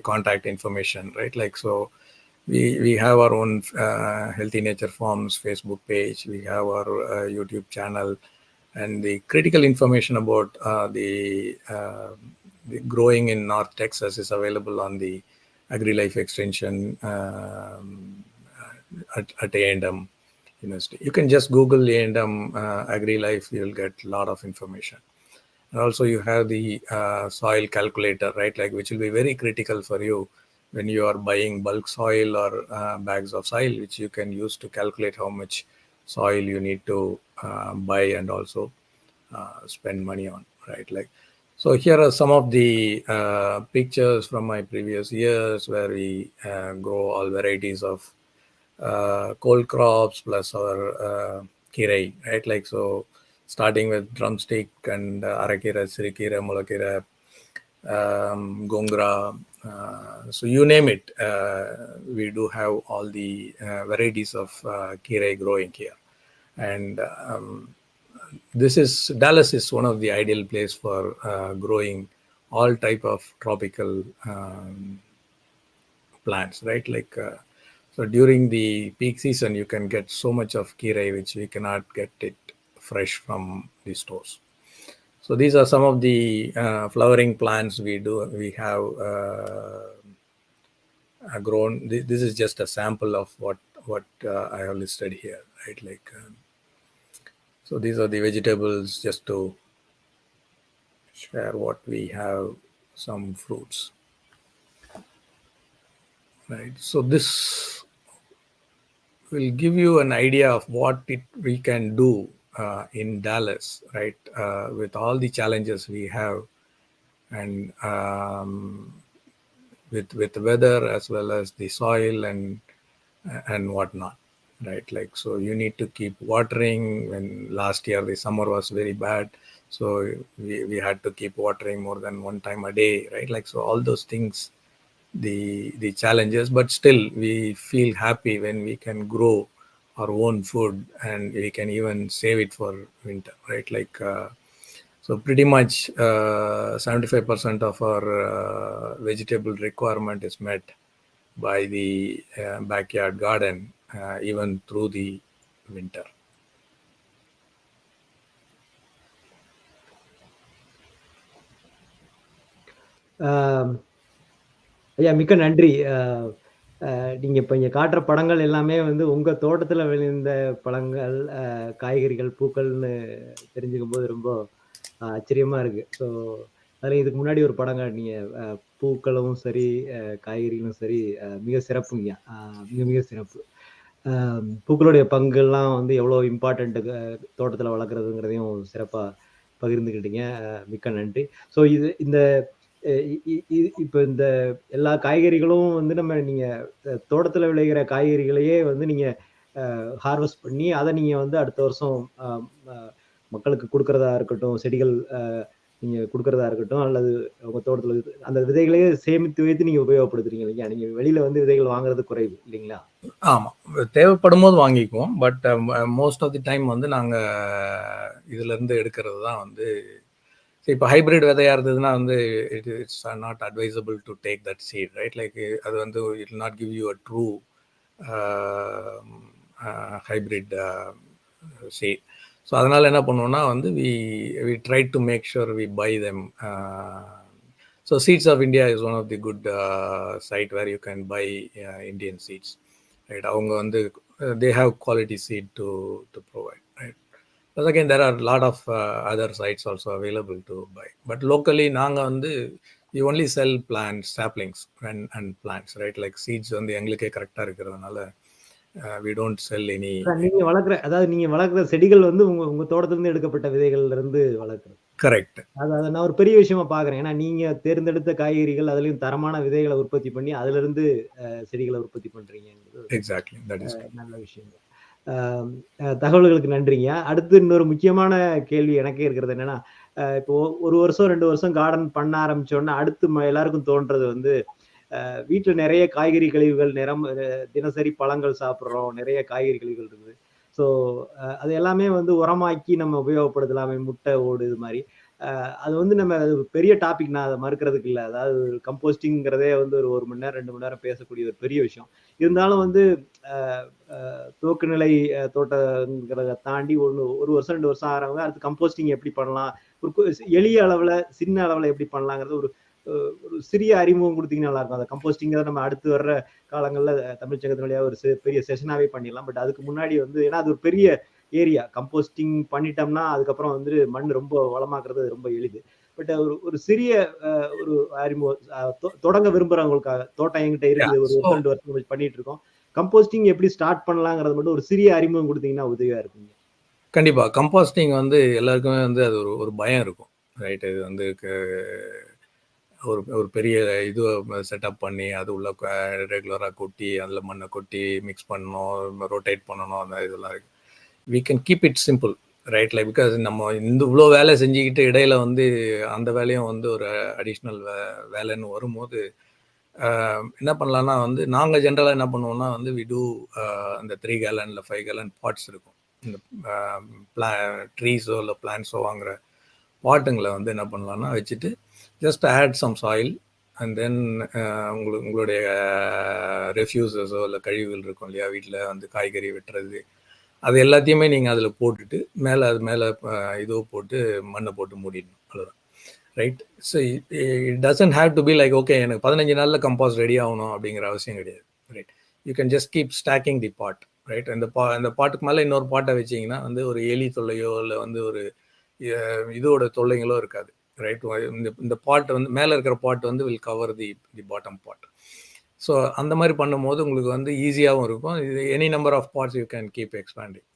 contact information, right? Like, so we have our own Healthy Nature Farms Facebook page, we have our YouTube channel, and the critical information about the growing in North Texas is available on the AgriLife Extension at A&M University. You can just Google A&M AgriLife, you'll get a lot of information. And also you have the soil calculator, right? Like, which will be very critical for you when you are buying bulk soil or bags of soil, which you can use to calculate how much soil you need to buy and also spend money on, right? Like, so here are some of the pictures from my previous years where we grow all varieties of cold crops plus our kirai, right? Like, so starting with drumstick and arakira, sirikira, mulakira, gongra, so you name it, we do have all the varieties of kirai growing here. And Dallas is one of the ideal place for growing all type of tropical plants, right? Like, so during the peak season, you can get so much of kirai, which we cannot get it fresh from the stores. So these are some of the flowering plants we have grown. This is just a sample of what I have listed here, right? Like, so these are the vegetables, just to share what we have, some fruits, right? So this will give you an idea of what we can do in Dallas, right? With all the challenges we have, and with the weather as well as the soil and whatnot, right? Like, so you need to keep watering. When last year the summer was very bad, so we had to keep watering more than one time a day, right? Like, so all those things, the challenges, but still we feel happy when we can grow our own food and we can even save it for winter, right? Like, so pretty much 75% of our vegetable requirement is met by the backyard garden, even through the winter. ஐயா, மிக்க நன்றி. நீங்க இப்ப இங்க காட்டுற படங்கள் எல்லாமே வந்து உங்க தோட்டத்துல விளைந்த பழங்கள், காய்கறிகள், பூக்கள்னு தெரிஞ்சுக்கும் போது ரொம்ப ஆச்சரியமா இருக்கு. ஸோ அதுல இதுக்கு முன்னாடி ஒரு படம் காட்டினீங்க. பூக்களும் சரி, காய்கறிகளும் சரி, மிக சிறப்புங்கய்யா. மிக மிக சிறப்பு. பூக்களுடைய பங்கெல்லாம் வந்து எவ்வளோ இம்பார்ட்டன்ட்டு தோட்டத்துல வளர்க்குறதுங்கிறதையும் சிறப்பா பகிர்ந்துக்கிட்டீங்க. மிக்க நன்றி. ஸோ இந்த இப்ப இந்த எல்லா காய்கறிகளும் வந்து நீங்க தோட்டத்துல விளைகிற காய்கறிகளையே வந்து நீங்க ஹார்வெஸ்ட் பண்ணி அதை நீங்க வந்து அடுத்த வருஷம் மக்களுக்கு கொடுக்கறதா இருக்கட்டும், செடிகள் நீங்க குடுக்கறதா இருக்கட்டும், அல்லது உங்க தோட்டத்துல அந்த விதைகளையே சேமித்து வைத்து நீங்க உபயோகப்படுத்துறீங்க இல்லையா? நீங்க வெளியில வந்து விதைகள் வாங்குறது குறைவு இல்லைங்களா? ஆமா. தேவைப்படும்போது வாங்கிக்குவோம். But most of the time வந்து நாங்க இதுலருந்து எடுக்கிறது தான் வந்து இப்போ ஹைபிரிட் விதையா இருந்ததுன்னா வந்து it's not advisable to take that seed, right? Like அது வந்து it will not give you a true hybrid seed. So அதனால் என்ன பண்ணுவோம்னா வந்து we try to make sure we buy them. So seeds of India is one of the good site where you can buy Indian seeds, right? அவங்க வந்து they have quality seed to provide, right? But again, there are a lot of other sites also available to buy. But locally, நாங்கள் வந்து we only sell plants, saplings and plants, right? Like seeds வந்து எங்களுக்கே கரெக்டாக இருக்கிறதுனால we don't sell any. நீங்க வளர்க்குற செடிகள் வந்து உங்க உங்க தோட்டத்திலிருந்து எடுக்கப்பட்ட விதைகள்ல இருந்து வளர்க்குறது. கரெக்ட். அத நான் ஒரு பெரிய விஷயமா பார்க்குறேன். ஏன்னா நீங்க தேர்ந்தெடுத்த காய்கறிகள், அதுலயும் தரமான விதைகள உற்பத்தி பண்ணி, அதிலிருந்து செடிகள உற்பத்தி பண்றீங்கங்கிறது எக்ஸாக்ட்லி, தட் இஸ் நல்ல விஷயம். தகவல்களுக்கு நன்றிங்க. அடுத்து இன்னொரு முக்கியமான கேள்வி எனக்கே இருக்கிறது என்னன்னா, இப்போ 1 வருஷம் 2 வருஷம் கார்டன் பண்ண ஆரம்பிச்சோனே, அடுத்து எல்லாருக்கும் தோன்றது வந்து, வீட்ல நெறைய காய்கறி கழிவுகள் தினசரி பழங்கள் சாப்பிடுறோம். நெறைய காய்கறி கழிவுகள் இருக்குது. ஸோ அது எல்லாமே வந்து உரமாக்கி நம்ம உபயோகப்படுத்தலாமே, முட்டை ஓடு இது மாரி. அது வந்து அது ஒரு பெரிய டாபிக், நான் அத மறுக்கிறதுக்கு இல்ல. அதாவது கம்போஸ்டிங்கிறதே வந்து ஒரு 1 மணி நேரம், 2 மணி நேரம் பேசக்கூடிய ஒரு பெரிய விஷயம். இருந்தாலும் வந்து அ அ துவக்குநிலை தோட்டங்கிறத தாண்டி 1 வருஷம் 2 வருஷம் ஆறவங்க அடுத்து கம்போஸ்டிங் எப்படி பண்ணலாம்? ஒரு எளிய அளவுல, சின்ன அளவுல எப்படி பண்ணலாங்கிறது ஒரு ஒரு சிறிய அறிமுகம் குடுத்தீங்கன்னா நல்லா இருக்கும். அந்த கம்போஸ்டிங்கிறத நம்ம அடுத்து வர்ற காலங்கள்ல தமிழ் சங்கத்தின் வழியா ஒரு பெரிய செஷனாவே பண்ணிடலாம். பட் அதுக்கு முன்னாடி வந்து ஏன்னா அது ஒரு பெரிய ஏரியா. கம்போஸ்டிங் பண்ணிட்டோம்னா, அதுக்கப்புறம் வந்து மண் ரொம்ப வளமாக்குறது ரொம்ப எளிது. பட் ஒரு ஒரு சிறிய ஒரு அறிமுகம் தொடங்க விரும்புறவங்களுக்காக, தோட்டம் என்கிட்ட இருக்குது. 1 வருஷம் 2 வருஷம் பண்ணிட்டு இருக்கோம். கம்போஸ்டிங் எப்படி ஸ்டார்ட் பண்ணலாங்கிறது மட்டும் ஒரு சிறிய அறிமுகம் குடுத்தீங்கன்னா உதவியா இருக்குங்க. கண்டிப்பா. கம்போஸ்டிங் வந்து எல்லாருக்குமே வந்து அது ஒரு பயம் இருக்கும், ரைட்? இது வந்து ஒரு பெரிய இது செட்டப் பண்ணி அது உள்ள ரெகுலராக கொட்டி அதில் மண்ணை கொட்டி மிக்ஸ் பண்ணணும், ரொட்டேட் பண்ணணும், அந்த இதெல்லாம் இருக்குது. We can keep it simple, right? Like because நம்ம இவ்வளோ வேலை செஞ்சுக்கிட்டு இடையில வந்து அந்த வேலையும் வந்து ஒரு அடிஷ்னல் வேலைன்னு வரும்போது என்ன பண்ணலான்னா வந்து நாங்கள் ஜென்ரலாக என்ன பண்ணுவோம்னா வந்து வி டூ அந்த 3 gallon இல்லை 5 gallon பாட்ஸ் இருக்கும். இந்த ட்ரீஸோ இல்லை பிளான்ஸோ வாங்குற பாட்டுங்களை வந்து என்ன பண்ணலான்னா வச்சுட்டு just add some soil and then உங்களுடைய ரெஃப்யூசஸோ இல்லை கழிவுகள் இருக்கும் இல்லையா, வீட்டில் வந்து காய்கறி வெட்டுறது, அது எல்லாத்தையுமே நீங்கள் அதில் போட்டுட்டு அது மேலே இதோ போட்டு மண்ணை போட்டு மூடிடணும், அவ்வளோதான், right? So it doesn't have to be like okay எனக்கு 15 நாளில் கம்போஸ்ட் ரெடி ஆகணும் அப்படிங்கிற அவசியம் கிடையாது, right? You can just keep stacking the pot, right? அந்த பாட்டுக்கு மேலே இன்னொரு பாட்டை வச்சிங்கன்னா வந்து ஒரு எலி தொல்லையோ இல்லை வந்து ஒரு இதோட தொல்லைங்களோ இருக்காது, ரைட்? இந்த பாட் வந்து மேலே இருக்கிற பாட் வந்து will cover the bottom pot. So அந்த மாதிரி பண்ணும்போது உங்களுக்கு வந்து ஈஸியாகவும் இருக்கும். இது any number of pots you can keep expanding.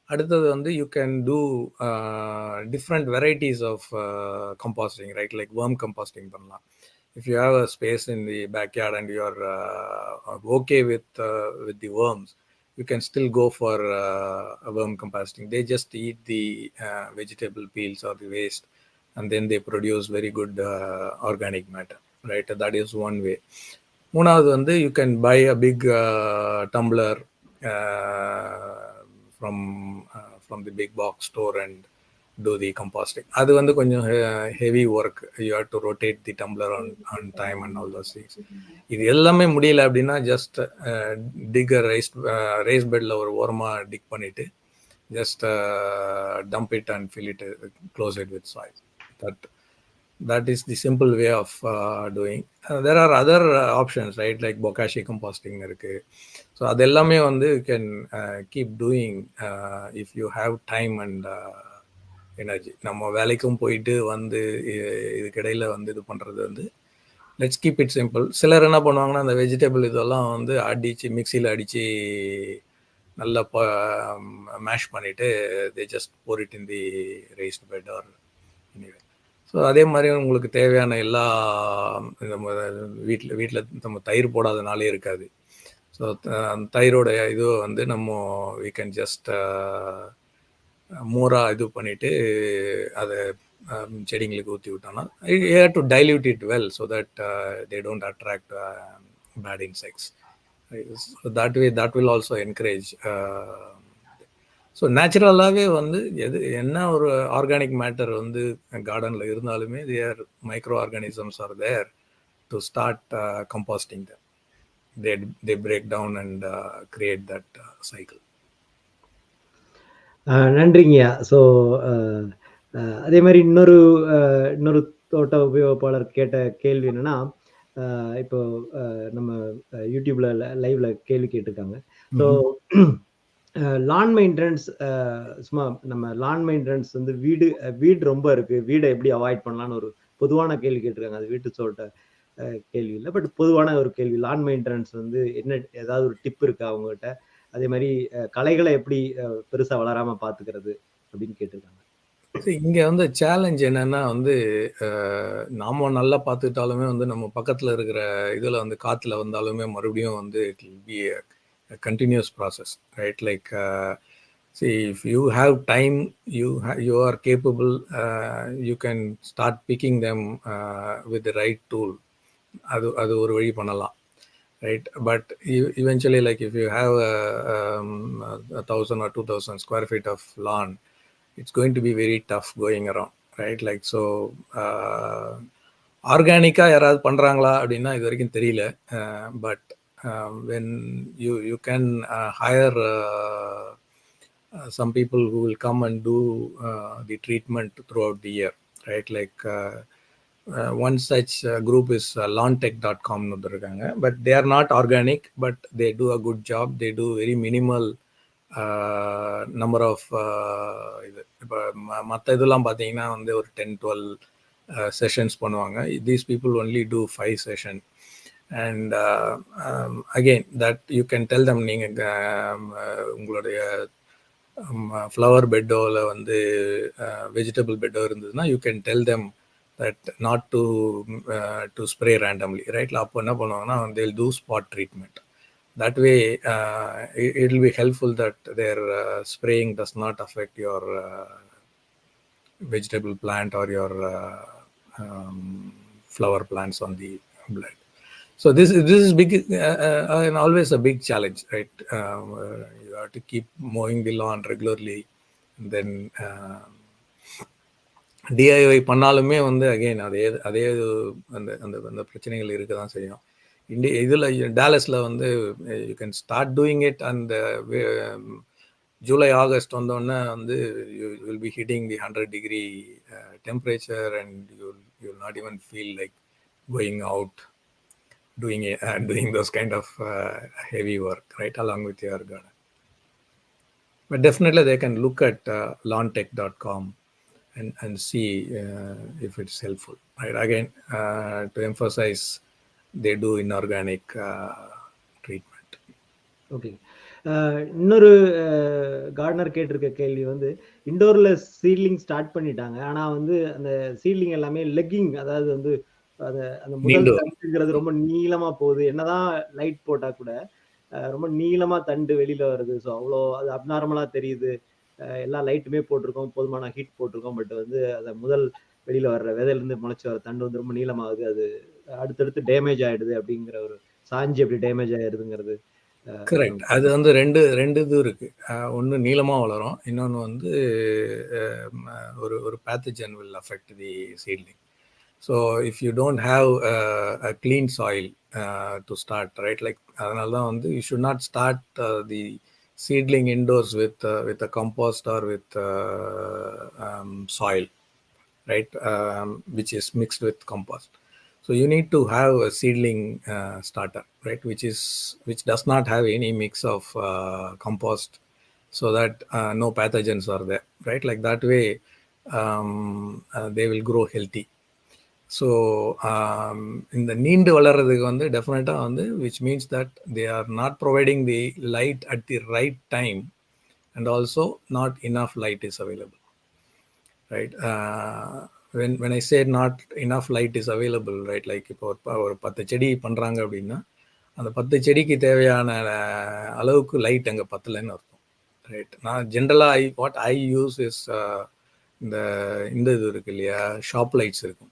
அடுத்தது வந்து you can do different varieties of composting, right? Like worm composting பண்ணலாம். If you have a space in the backyard and you are okay with the worms, you can still go for worm composting. They just eat the vegetable peels or the waste and then they produce very good organic matter, right? That is one way. மூணாவது வந்து you can buy a big tumbler from the big box store and do the composting. அது வந்து கொஞ்சம் heavy work. You have to rotate the tumbler on time and all those things. இது எல்லாமே முடியல அப்படின்னா just dig a raised bedல ஒரு ஓரமா tick பண்ணிட்டு just dump it and fill it, close it with soil. That is the simple way of doing. There are other options, right? Like bokashi composting இருக்கு. So அது எல்லாமே வந்து you can keep doing if you have time and energy. நம்ம வேலைக்கும் போயிட்டு வந்து இதுக்கிடையில் வந்து இது பண்ணுறது வந்து லெட்ஸ் கீப் இட் சிம்பிள். சிலர் என்ன பண்ணுவாங்கன்னா அந்த வெஜிடபிள் இதெல்லாம் வந்து மிக்சியில் அடித்து நல்லா மேஷ் பண்ணிவிட்டு they just pour it in the raised bed or anyway. So அதே மாதிரி உங்களுக்கு தேவையான எல்லா நம்ம வீட்டில் நம்ம தயிர் போடாத நாளே இருக்காது. ஸோ தயிரோட இது வந்து நம்ம we can just மோராக இது பண்ணிவிட்டு அதை செடிங்களுக்கு ஊற்றி விட்டோம்னா you have to dilute it well so that they don't attract bad insects. So that way that will also encourage. So நேச்சுரலாகவே வந்து என்ன ஒரு ஆர்கானிக் மேட்டர் வந்து கார்டனில் இருந்தாலுமே there microorganisms are there to start composting them. They break down and create that cycle. நன்றிங்கய்யா. So அதே மாதிரி இன்னொரு தோட்ட உபயோகிப்பாளர் கேட்ட கேள்வி என்னன்னா, இப்போ நம்ம யூடியூப்ல லைவ்ல கேள்வி கேட்டிருக்காங்க. ஸோ லான் மெயின்டெனன்ஸ், சும்மா நம்ம லான் மெயின்டெனன்ஸ் வந்து வீடு ரொம்ப இருக்கு, வீடை எப்படி அவாய்ட் பண்ணலான்னு ஒரு பொதுவான கேள்வி கேட்டிருக்காங்க. அது வீட்டு தோட்ட கேள்வி இல்லை, பட் பொதுவான ஒரு கேள்வி. லான் மெயின்டெனன்ஸ் வந்து என்ன, ஏதாவது ஒரு டிப் இருக்கா அவங்ககிட்ட? அதே மாதிரி களைகளை எப்படி பெருசா வளராம பாத்துக்கிறது அப்படின்னு கேட்டிருக்காங்க. இங்க வந்து சேலஞ்ச் என்னன்னா வந்து நாம நல்லா பார்த்துக்கிட்டாலுமே வந்து நம்ம பக்கத்துல இருக்கிற இதுல வந்து காத்துல வந்தாலுமே மறுபடியும் வந்து it will B a continuous process, right? Like see, if you have time, you are capable, you can start picking them with the right tool. அது ஒரு வழி பண்ணலாம், right? But eventually, like if you have 1,000 or 2,000 square feet of lawn, it's going to be very tough going around, right? Like so ஆர்கானிக்கா யாராவது பண்றாங்களா அப்படின்னா இது வரைக்கும் தெரியல. But when you can hire some people who will come and do the treatment throughout the year, right? Like one such group is lawntech.com, but they are not organic, but they do a good job. They do very minimal number of இப்போ மற்ற இதெல்லாம் பார்த்தீங்கன்னா வந்து ஒரு 10-12 sessions பண்ணுவாங்க. These people only do 5 sessions. And again, that you can tell them, நீங்கள் உங்களுடைய flower பெட்டோவில் வந்து வெஜிடபிள் பெட்டோ இருந்ததுன்னா you can tell them that not to spray randomly, right? அப்போ என்ன பண்ணுவாங்கன்னா they'll do spot treatment. That way it will be helpful that their spraying does not affect your vegetable plant or your flower plants on the blade. So this is big and always a big challenge, right? You have to keep mowing the lawn regularly, and then DIY பண்ணாலுமே வந்து again அதே அந்த அந்த அந்த பிரச்சனைகள் இருக்க தான் செய்யும். இதில் டாலஸில் வந்து you can start doing it. அந்த ஜூலை ஆகஸ்ட் வந்தோடனே வந்து you will B hitting the 100-degree temperature and you will not even feel like going out doing those kind of heavy work, right, along with your garden. But definitely they can look at lawntech.com and see if it's helpful, right? Again, to emphasize, they do inorganic treatment. Okay. இன்னொரு gardener கேட்டிருக்க கேள்வி வந்து, இண்டோர்ல seedling start பண்ணிட்டாங்க, ஆனா வந்து அந்த seedling எல்லாமே legging, அதாவது வந்து அந்த முதல் தண்டுங்கிறது ரொம்ப நீளமா போகுது. என்னதான் லைட் போட்டா கூட ரொம்ப நீளமா தண்டு வெளியில வருது. ஸோ அவ்வளோ அது அப்நார்மலா தெரியுது. எல்லா லைட்டுமே போட்டிருக்கோம், போதுமான ஹீட் போட்டிருக்கோம், பட் வந்து அதை முதல் வெளியில வர்ற விதையிலிருந்து முளைச்சி வர தண்டு வந்து ரொம்ப நீளமாகுது. அது அடுத்தடுத்து டேமேஜ் ஆயிடுது அப்படிங்கிற ஒரு சாஞ்சி எப்படி டேமேஜ் ஆயிடுதுங்கிறது. கரெக்ட். அது வந்து ரெண்டு இது இருக்கு. ஒன்று நீளமாக வளரும், இன்னொன்று வந்து ஒரு pathogen will affect the seedling. So if you don't have a clean soil to start, right? Like அதனால தான் வந்து you should not start the seedling indoors with a compost or with soil, right? Which is mixed with compost. So you need to have a seedling starter, right? Which does not have any mix of compost, so that no pathogens are there, right? Like that way they will grow healthy. So இந்த நீண்டு வளர்றதுக்கு வந்து டெஃபினட்டாக வந்து which means that they are not providing the light at the right time, and also not enough light is available, right? When I say not enough light is available, right? Like இப்போ ஒரு 10 செடி பண்ணுறாங்க அப்படின்னா அந்த 10 செடிக்கு தேவையான அளவுக்கு light அங்கே பத்தலைன்னு அர்த்தம், ரைட்? நான் ஜென்ரலாக வாட் ஐ யூஸ் இஸ் இந்த இது இருக்கு இல்லையா, ஷாப் லைட்ஸ் இருக்கும்.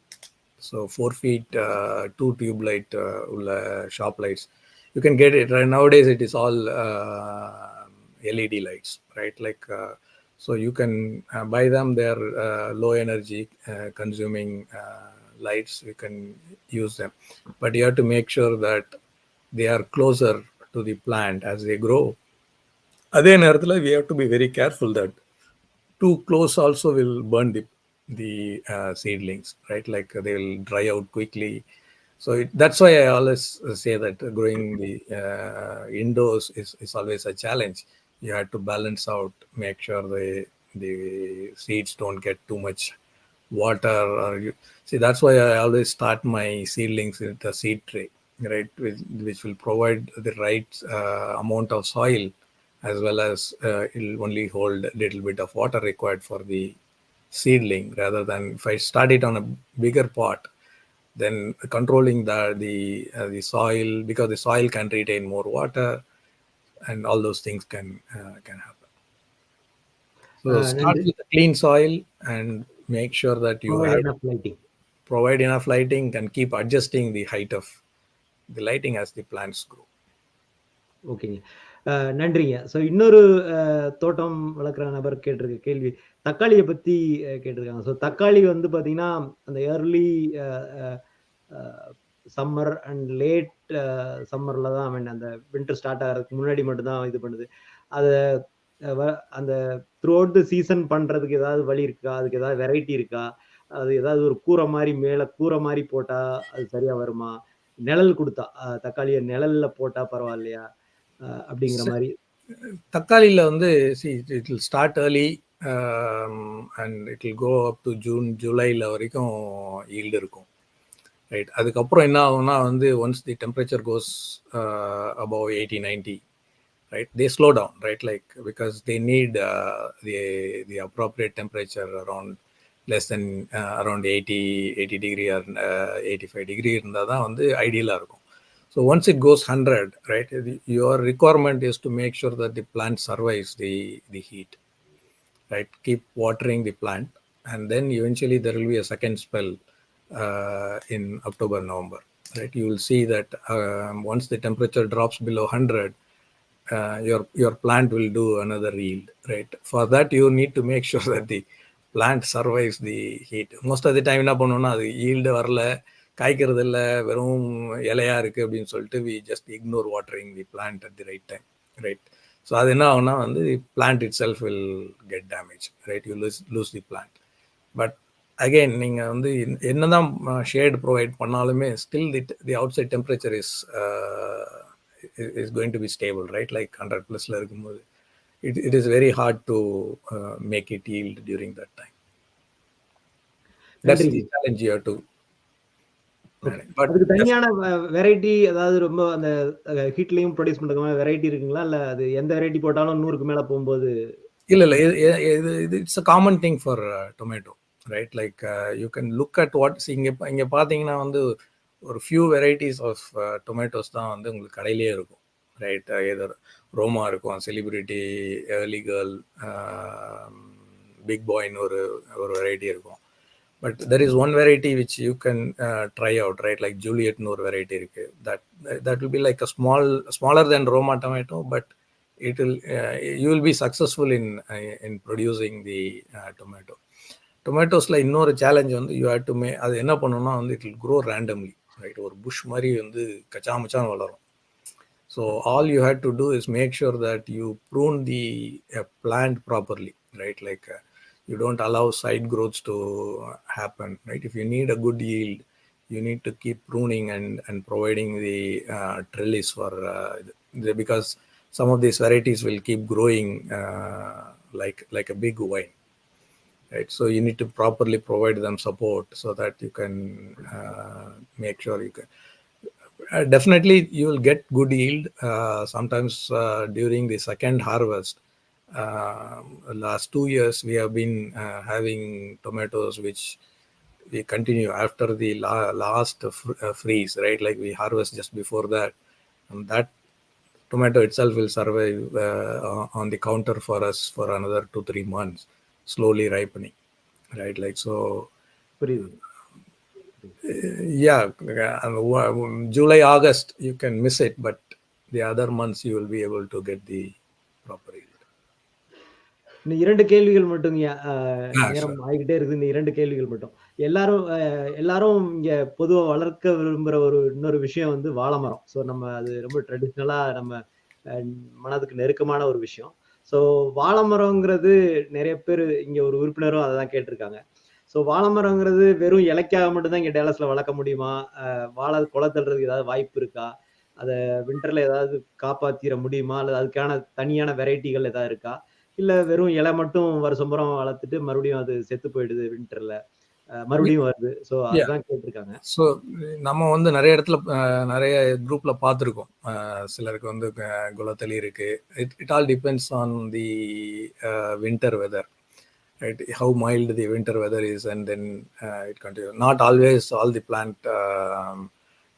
ஸோ 4 feet 2 tube light உள்ள shop lights you can get it. Nowadays it is all LED lights, right? Like so you can buy them. They are low energy consuming lights. You can use them, but you have to make sure that they are closer to the plant as they grow. அதே நேரத்தில் we have to be very careful that too close also will burn the seedlings, right? Like they will dry out quickly. So that's why I always say that growing the indoors is always a challenge. You have to balance out, make sure the seeds don't get too much water. See, that's why I always start my seedlings with a seed tray, right? Which will provide the right amount of soil, as well as it'll only hold a little bit of water required for the seedling, rather than if I start it on a bigger pot, then controlling the soil, because the soil can retain more water and all those things can happen. So start with a clean soil and make sure that you provide enough lighting and keep adjusting the height of the lighting as the plants grow. ஓகேங்க, நன்றிங்க. So இன்னொரு தோட்டம் வளர்க்குற நபர் கேட்டிருக்க கேள்வி தக்காளியை பற்றி கேட்டிருக்காங்க. ஸோ தக்காளி வந்து பார்த்தீங்கன்னா அந்த ஏர்லி சம்மர் அண்ட் லேட் சம்மரில் தான் அந்த வின்டர் ஸ்டார்ட் ஆகிறதுக்கு முன்னாடி மட்டும்தான் இது பண்ணுது. அதை அந்த த்ரூ அவுட் த சீசன் பண்ணுறதுக்கு ஏதாவது வழி இருக்கா? அதுக்கு ஏதாவது வெரைட்டி இருக்கா? அது ஏதாவது ஒரு கூரை மாதிரி மேலே கூரை மாதிரி போட்டால் அது சரியாக வருமா? நிழல் கொடுத்தா தக்காளியை நிழலில் போட்டால் பரவாயில்லையா அப்படிங்கிற மாதிரி. தக்காளியில் வந்து it will start early and it will go up to June ஜூலையில் வரைக்கும் ஈல்டு இருக்கும், ரைட்? அதுக்கப்புறம் என்ன ஆகும்னா வந்து once the temperature goes above 80-90, right, they slow down, right? Like because they need the appropriate temperature around less than around 80 degree or 85 degree இருந்தால் தான் வந்து ஐடியலாக இருக்கும். So once it goes 100, right, your requirement is to make sure that the plant survives the heat, right? Keep watering the plant, and then eventually there will be a second spell in October, November, right? You will see that once the temperature drops below 100, your plant will do another yield, right? For that you need to make sure that the plant survives the heat. Most of the time என்ன பண்ணுவோம்னா அது yield வரல, காய்க்கிறது இல்லை, வெறும் இலையா இருக்குது அப்படின்னு சொல்லிட்டு we just ignore watering the plant at the right time, right? So அது என்ன ஆகும்னா வந்து plant itself will get damaged, right? You lose the plant. But again, நீங்கள் வந்து என்னதான் ஷேட் ப்ரொவைட் பண்ணாலுமே still the outside temperature is going to be stable, right? Like 100+ இருக்கும்போது it is very hard to make it yield during that time. That's the challenge you have to. அதுக்கு தனியான variety ஏதாவது ரொம்ப அந்த ஹீட்லயும் produce பண்றதுக்கு variety இருக்குங்களா? இல்ல அது எந்த வெரைட்டி போட்டாலும் 100க்கு மேல போகும்போது? இல்ல it's a common thing for tomato, right? Like you can look at what இங்க பாத்தீங்கன்னா வந்து ஒரு few varieties of tomatoes தான் வந்து உங்களுக்கு கடையிலேயே இருக்கும், ரைட்? ஏதோ ரோமா இருக்கும், செலிபிரிட்டி, ஏர்லி கேர்ள், பிக் பாய்னு ஒரு வெரைட்டி இருக்கும். But there is one variety which you can try out, right? Like Juliet or variety irukku. That will be like a smaller than Roma tomato, but it will you will be successful in producing the tomato. Tomatoes la இன்னொரு challenge வந்து you have to make அது என்ன பண்ணனும்னா வந்து it will grow randomly, right? ஒரு bush மாதிரி வந்து கச்சாமச்சான் வளரும். So all you have to do is make sure that you prune the plant properly, right? Like you don't allow side growths to happen, right? If you need a good yield, you need to keep pruning and providing the trellis for because some of these varieties will keep growing like a big vine, right? So you need to properly provide them support so that you can make sure you can definitely you will get good yield sometimes during the second harvest. Last 2 years we have been having tomatoes which we continue after the last freeze, right? Like we harvest just before that, and that tomato itself will survive on the counter for us for another 2-3 months, slowly ripening. right? Like, so புரியுது. yeah, July, August you can miss it, but the other months you will be able to get the proper yield. இன்னும் 2 கேள்விகள் மட்டும்ங்கய்யா. நேரம் Sure. ஆகிக்கிட்டே இருக்குது. இந்த 2 கேள்விகள் மட்டும். எல்லாரும் இங்க பொதுவா வளர்க்க விரும்புற இன்னொரு விஷயம் வந்து வாழைமரம். ஸோ நம்ம அது ரொம்ப ட்ரெடிஷ்னலா நம்ம அ மனதுக்கு நெருக்கமான ஒரு விஷயம். ஸோ வாழைமரம்ங்கிறது நெறைய பேரு இங்க ஒரு உறுப்பினரும் அததான் கேட்டிருக்காங்க. ஸோ வாழைமரம்ங்கிறது வெறும் இலைக்காக மட்டும் தான் இங்க டேலஸ்ல வளர்க்க முடியுமா? வாழை குலை தள்ளுறதுக்கு ஏதாவது வாய்ப்பு இருக்கா? அத வின்டர்ல ஏதாவது காப்பாத்திற முடியுமா? அல்லது அதுக்கான தனியான வெரைட்டிகள் ஏதாவது இருக்கா? இல்ல வெறும் இலை மட்டும் வருஷம் பூரா வளர்த்துட்டு மறுபடியும் அது செத்து போயிடுது வின்டர்ல. மறுபடியும் வருது. So Yeah. அதுதான் கேட்டிருக்காங்க. ஸோ நம்ம வந்து நிறைய இடத்துல நிறைய குரூப்ல பார்த்துருக்கோம். சிலருக்கு வந்து குலத்தளி இருக்கு. It all depends on the winter weather, right? How mild the winter weather is, and then it continues. Not always all the plant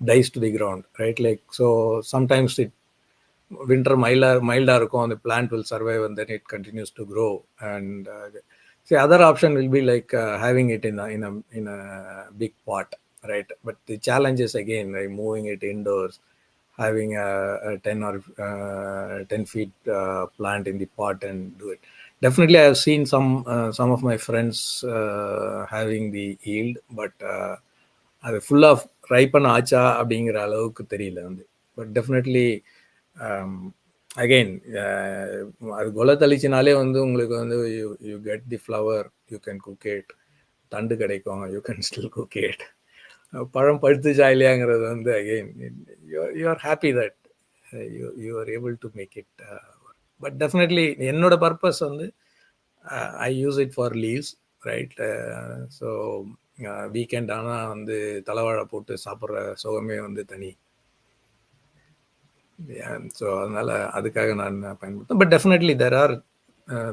dies to the ground, right? Like, so sometimes it winter milder இருக்கும், the plant will survive and then it continues to grow. And the other option will be like having it in a big pot, right? But the challenge is again like moving it indoors, having a 10 or 10 feet plant in the pot and do it. Definitely I have seen some of my friends having the yield, but அது ஃபுல்லா ripen ஆச்சா அப்படிங்கிற அளவுக்கு தெரியல வந்து. But definitely again அது கொலை தளிச்சினாலே வந்து உங்களுக்கு வந்து you get the flower, you can cook it, தண்டு கிடைக்கும், you can still cook it. பழம் பழுத்துச்சா இல்லையாங்கிறது வந்து again you are happy that you are able to make it. But definitely என்னோட பர்பஸ் வந்து I use it for leaves, right? So weekend ஆனால் வந்து தலைவாழை போட்டு சாப்பிட்ற சுகமே வந்து தனி. ஸோ அதனால அதுக்காக நான் பயன்படுத்தேன். But definitely there are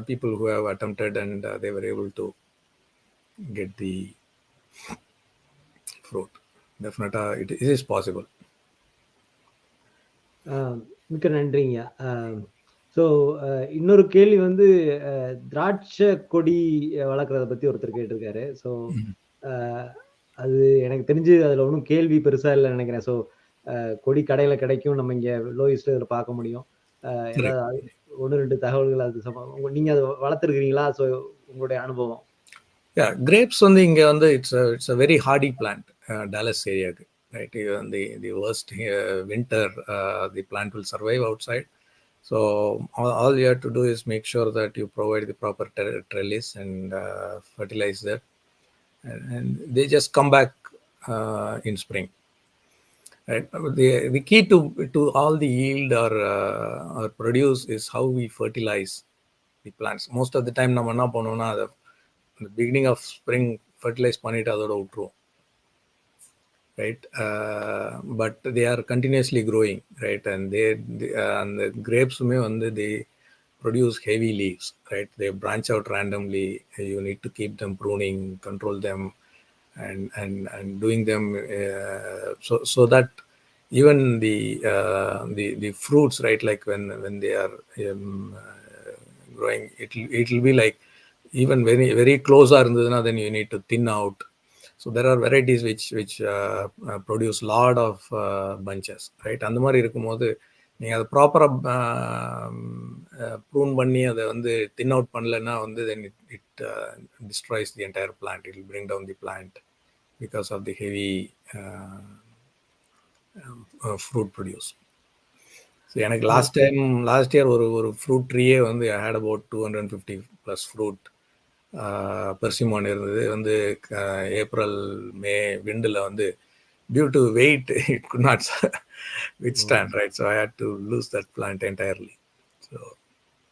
people who have attempted and they were able to get the fruit. டெஃபினட்டாக இட் இஸ் பாசிபிள். மிக்க நன்றிங்க. ஸோ இன்னொரு கேள்வி வந்து திராட்சை கொடி வளர்க்குறத பற்றி ஒருத்தர் கேட்டிருக்காரு. ஸோ அது எனக்கு தெரிஞ்சு அதில் ஒன்றும் கேள்வி பெருசாக இல்லைன்னு நினைக்கிறேன். ஸோ கொடி கடையில் கிடைக்கும், நம்ம இங்கே லோயிஸ்ட் இதில் பார்க்க முடியும். ஏதாவது 1-2 தகவல்கள் அது நீங்கள் அதை வளர்த்துருக்கிறீங்களா? ஸோ உங்களுடைய அனுபவம். கிரேப்ஸ் வந்து இங்கே வந்து it's a very hardy plant Dallas ஏரியாவுக்கு, right? The worst winter, the plant will survive outside. So all you have to do is make sure that you provide the proper trellis and fertilize that, and they just come back in spring, right? The key to all the yield or produce is how we fertilize the plants. Most of the time நம்ம என்ன பண்ணுவோம்னா அதை the beginning of spring fertilize பண்ணிட்டு அதோட விட்டுருவோம், right? But they are continuously growing, right? And and the grapes வந்து they produce heavy leaves, right? They branch out randomly. You need to keep them pruning, control them, and doing them so that even the fruits, right? Like when they are growing, it will be like even very very close இருந்ததுன்னா then you need to thin out. So there are varieties which produce lot of bunches, right? அந்த மாதிரி இருக்கும்போது நீங்கள் அதை ப்ராப்பராக prune பண்ணி அதை வந்து தின் அவுட் பண்ணலைன்னா வந்து then it destroys the entire plant. It will bring down the plant because of the heavy fruit produce. So எனக்கு லாஸ்ட் இயர் ஒரு ஃப்ரூட் ட்ரீயே வந்து I had about 250+ fruit persimmon இருந்தது. வந்து ஏப்ரல் மே விண்டில் வந்து due to weight it could not withstand, right? So I had to lose that plant entirely. So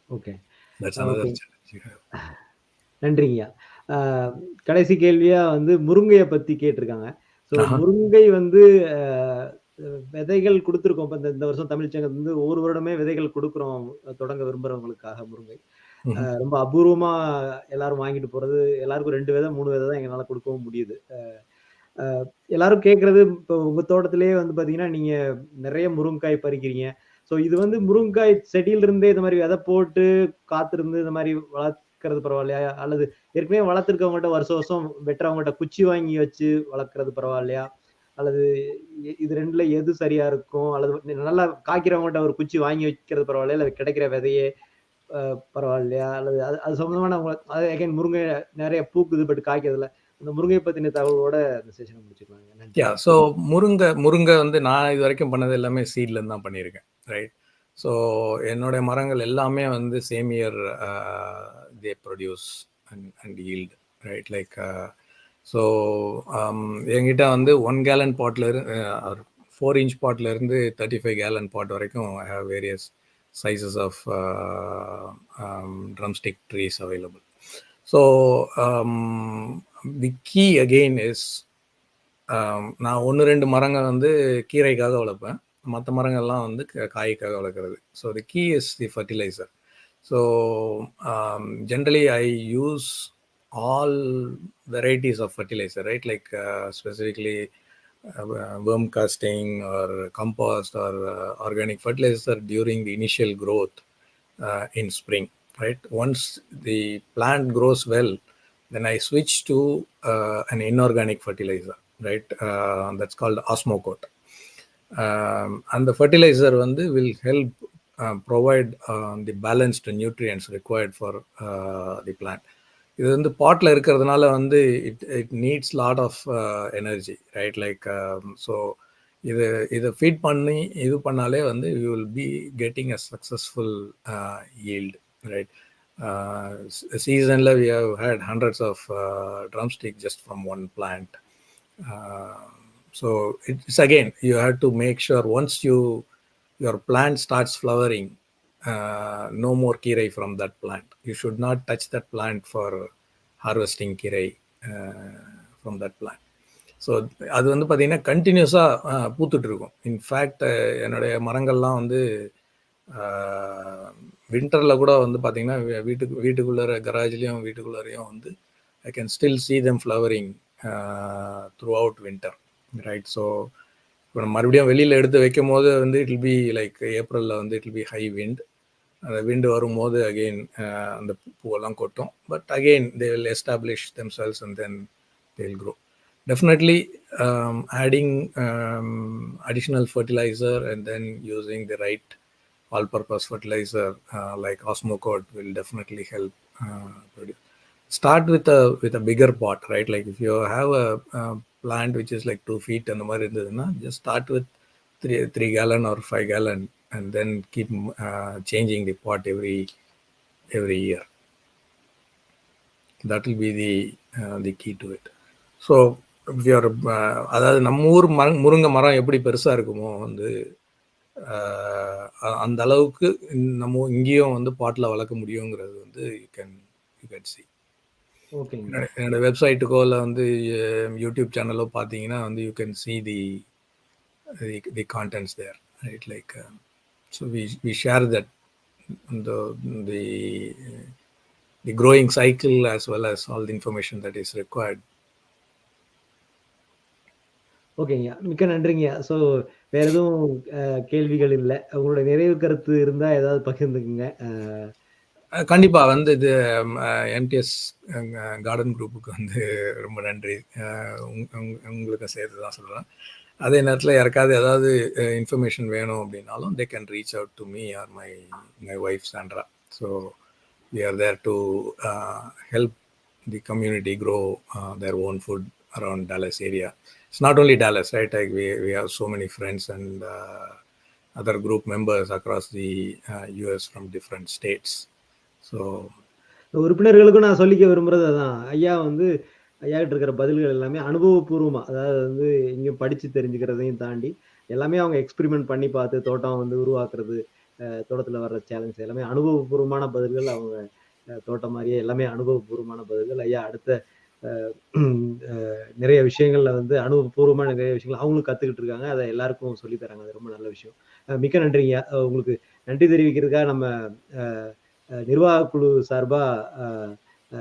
okay, that's another challenge you have. நன்றிங்கய்யா. கடைசி கேள்வியா வந்து முருங்கையை பத்தி கேட்டிருக்காங்க. ஸோ முருங்கை வந்து விதைகள் கொடுத்துருக்கோம். இப்போ இந்த வருஷம் தமிழ்ச்சங்கம் வந்து ஒரு வருடமே விதைகள் கொடுக்குறோம் தொடங்க விரும்புறவங்களுக்காக. முருங்கை ரொம்ப அபூர்வமா எல்லாரும் வாங்கிட்டு போறது. எல்லாருக்கும் 2 விதை 3 விதை தான் எங்களால கொடுக்கவும் முடியுது. எல்லாரும் கேட்கறது, இப்போ உங்க தோட்டத்திலேயே வந்து பாத்தீங்கன்னா நீங்க நிறைய முருங்காய் பறிக்கிறீங்க. ஸோ இது வந்து முருங்காய் செடியில இருந்தே இந்த மாதிரி விதை போட்டு காத்திருந்து இந்த மாதிரி வளர்க்கறது பரவாயில்லையா, அல்லது ஏற்கனவே வளர்த்துருக்கவங்ககிட்ட வருஷம் வருஷம் வெட்டுறவங்ககிட்ட குச்சி வாங்கி வச்சு வளர்க்கறது பரவாயில்லையா, அல்லது இது ரெண்டுல எது சரியா இருக்கும், அல்லது நல்லா காய்க்கிறவங்ககிட்ட ஒரு குச்சி வாங்கி வைக்கிறது பரவாயில்லையா, இல்ல கிடைக்கிற விதையே பரவாயில்லையா, அல்லது அது அது சம்பந்தமான அது அகைன் முருங்கை நிறைய பூக்குது பட் காய்க்கிறதுல அந்த முருங்கை பத்தின தகவலோட இந்த செஷனை முடிச்சுக்கலாங்க. நன்றி. ஸோ முருங்கை வந்து நான் இது வரைக்கும் பண்ணது எல்லாமே சீட்லேருந்து தான் பண்ணியிருக்கேன், ரைட்? ஸோ என்னுடைய மரங்கள் எல்லாமே வந்து same year they produce and yield, right? Like so என்கிட்ட வந்து 1 gallon பாட்டில் 4 inch பாட்டில் இருந்து 35 gallon பாட் வரைக்கும் I have various sizes of drumstick trees available. So the key again is நான் 1-2 மரங்கள் வந்து கீரைக்காக வளர்ப்பேன், மற்ற மரங்கள்லாம் வந்து காய்க்காக வளர்க்குறது. So the key is the fertiliser. So generally I use all varieties of fertilizer, right? Like specifically worm casting or compost or organic fertilizer during the initial growth in spring, right? Once the plant grows well, then I switch to an inorganic fertilizer, right? That's called Osmocote. And the fertilizer will help provide the balanced nutrients required for the plant. இது வந்து பாட்டில் இருக்கிறதுனால வந்து it needs lot of energy, right? Like so இதை feed பண்ணி இது பண்ணாலே வந்து you will be getting a successful yield, right? சீசனில் we have had hundreds of drumstick just from one plant. So it's again you have to make sure once your plant starts flowering, no more kirai from that plant. You should not touch that plant for harvesting kirai from that plant. So அது வந்து பார்த்தீங்கன்னா கண்டினியூஸாக பூத்துட்டு இருக்கும். In fact என்னுடைய மரங்கள்லாம் வந்து வின்டரில் கூட வந்து பார்த்தீங்கன்னா வீட்டுக்குள்ளே கராஜ்லேயும் வீட்டுக்குள்ளேயும் வந்து I can still see them flowering throughout winter, right? So இப்போ நம்ம மறுபடியும் வெளியில் எடுத்து வைக்கும் போது வந்து இட் வில் பி லைக் ஏப்ரலில் வந்து it will B high wind. அந்த விண்டு வரும்போது அகெயின் அந்த பூவெல்லாம் கொட்டும். But again they will establish themselves and then they will grow. Definitely adding additional fertilizer and then using the right all-purpose fertilizer like Osmocote will definitely help produce. Start with a bigger pot, right? Like if you have a plant which is like 2 feet and the மாதிரி இருந்ததுன்னா just start with 3 gallon or 5 gallon and then keep changing the pot every year. That will be the key to it. So if you are அதாவது நம்ம ஊர் முருங்கை மரம் எப்படி பெருசாக இருக்குமோ வந்து அந்த அளவுக்கு நம்ம இங்கேயும் வந்து பாட்டில் வளர்க்க முடியுங்கிறது வந்து யூ கேன் see. என்னோட வெப்சைட்டுக்கோ இல்லை வந்து யூடியூப் சேனலோ பார்த்தீங்கன்னா வந்து you can see the contents there, right? Like so we share that the growing cycle as well as all the information that is required. ஓகேங்கய்யா, மிக்க நன்றிங்கய்யா. ஸோ வேற எதுவும் கேள்விகள் இல்லை. உங்களோட நிறைவு கருத்து இருந்தால் ஏதாவது பகிர்ந்துக்குங்க. கண்டிப்பாக வந்து இது எம்டிஎஸ் கார்டன் குரூப்புக்கு வந்து ரொம்ப நன்றி. உங்களுக்கும் சேர்த்து தான் சொல்கிறேன். அதே நேரத்தில் யாருக்காவது ஏதாவது இன்ஃபர்மேஷன் வேணும் அப்படின்னாலும் they can reach out to me or my wife Sandra. So we are there to help the community grow their own food around Dallas area. It's not only Dallas, right? Like we have so many friends and other group members across the US from different states. So உறுப்பினர்களுக்கும் நான் சொல்லிக்க விரும்புறது அதான். ஐயா ஐயாகிட்ட இருக்கிற பதில்கள் எல்லாமே அனுபவபூர்வமாக, அதாவது இங்கே படித்து தெரிஞ்சுக்கிறதையும் தாண்டி எல்லாமே அவங்க எக்ஸ்பிரிமெண்ட் பண்ணி பார்த்து தோட்டம் உருவாக்குறது, தோட்டத்தில் வர்ற சேலஞ்ச் எல்லாமே அனுபவபூர்வமான பதில்கள். அவங்க தோட்டம் மாதிரியே எல்லாமே அனுபவபூர்வமான பதில்கள். ஐயா அடுத்த நிறைய விஷயங்கள்ல அனுபவபூர்வமான நிறைய விஷயங்கள் அவங்களும் கற்றுக்கிட்டு இருக்காங்க. அதை எல்லாருக்கும் சொல்லித்தராங்க. அது ரொம்ப நல்ல விஷயம். மிக்க நன்றிங்க. உங்களுக்கு நன்றி தெரிவிக்கிறதுக்காக நம்ம நிர்வாக குழு சார்பா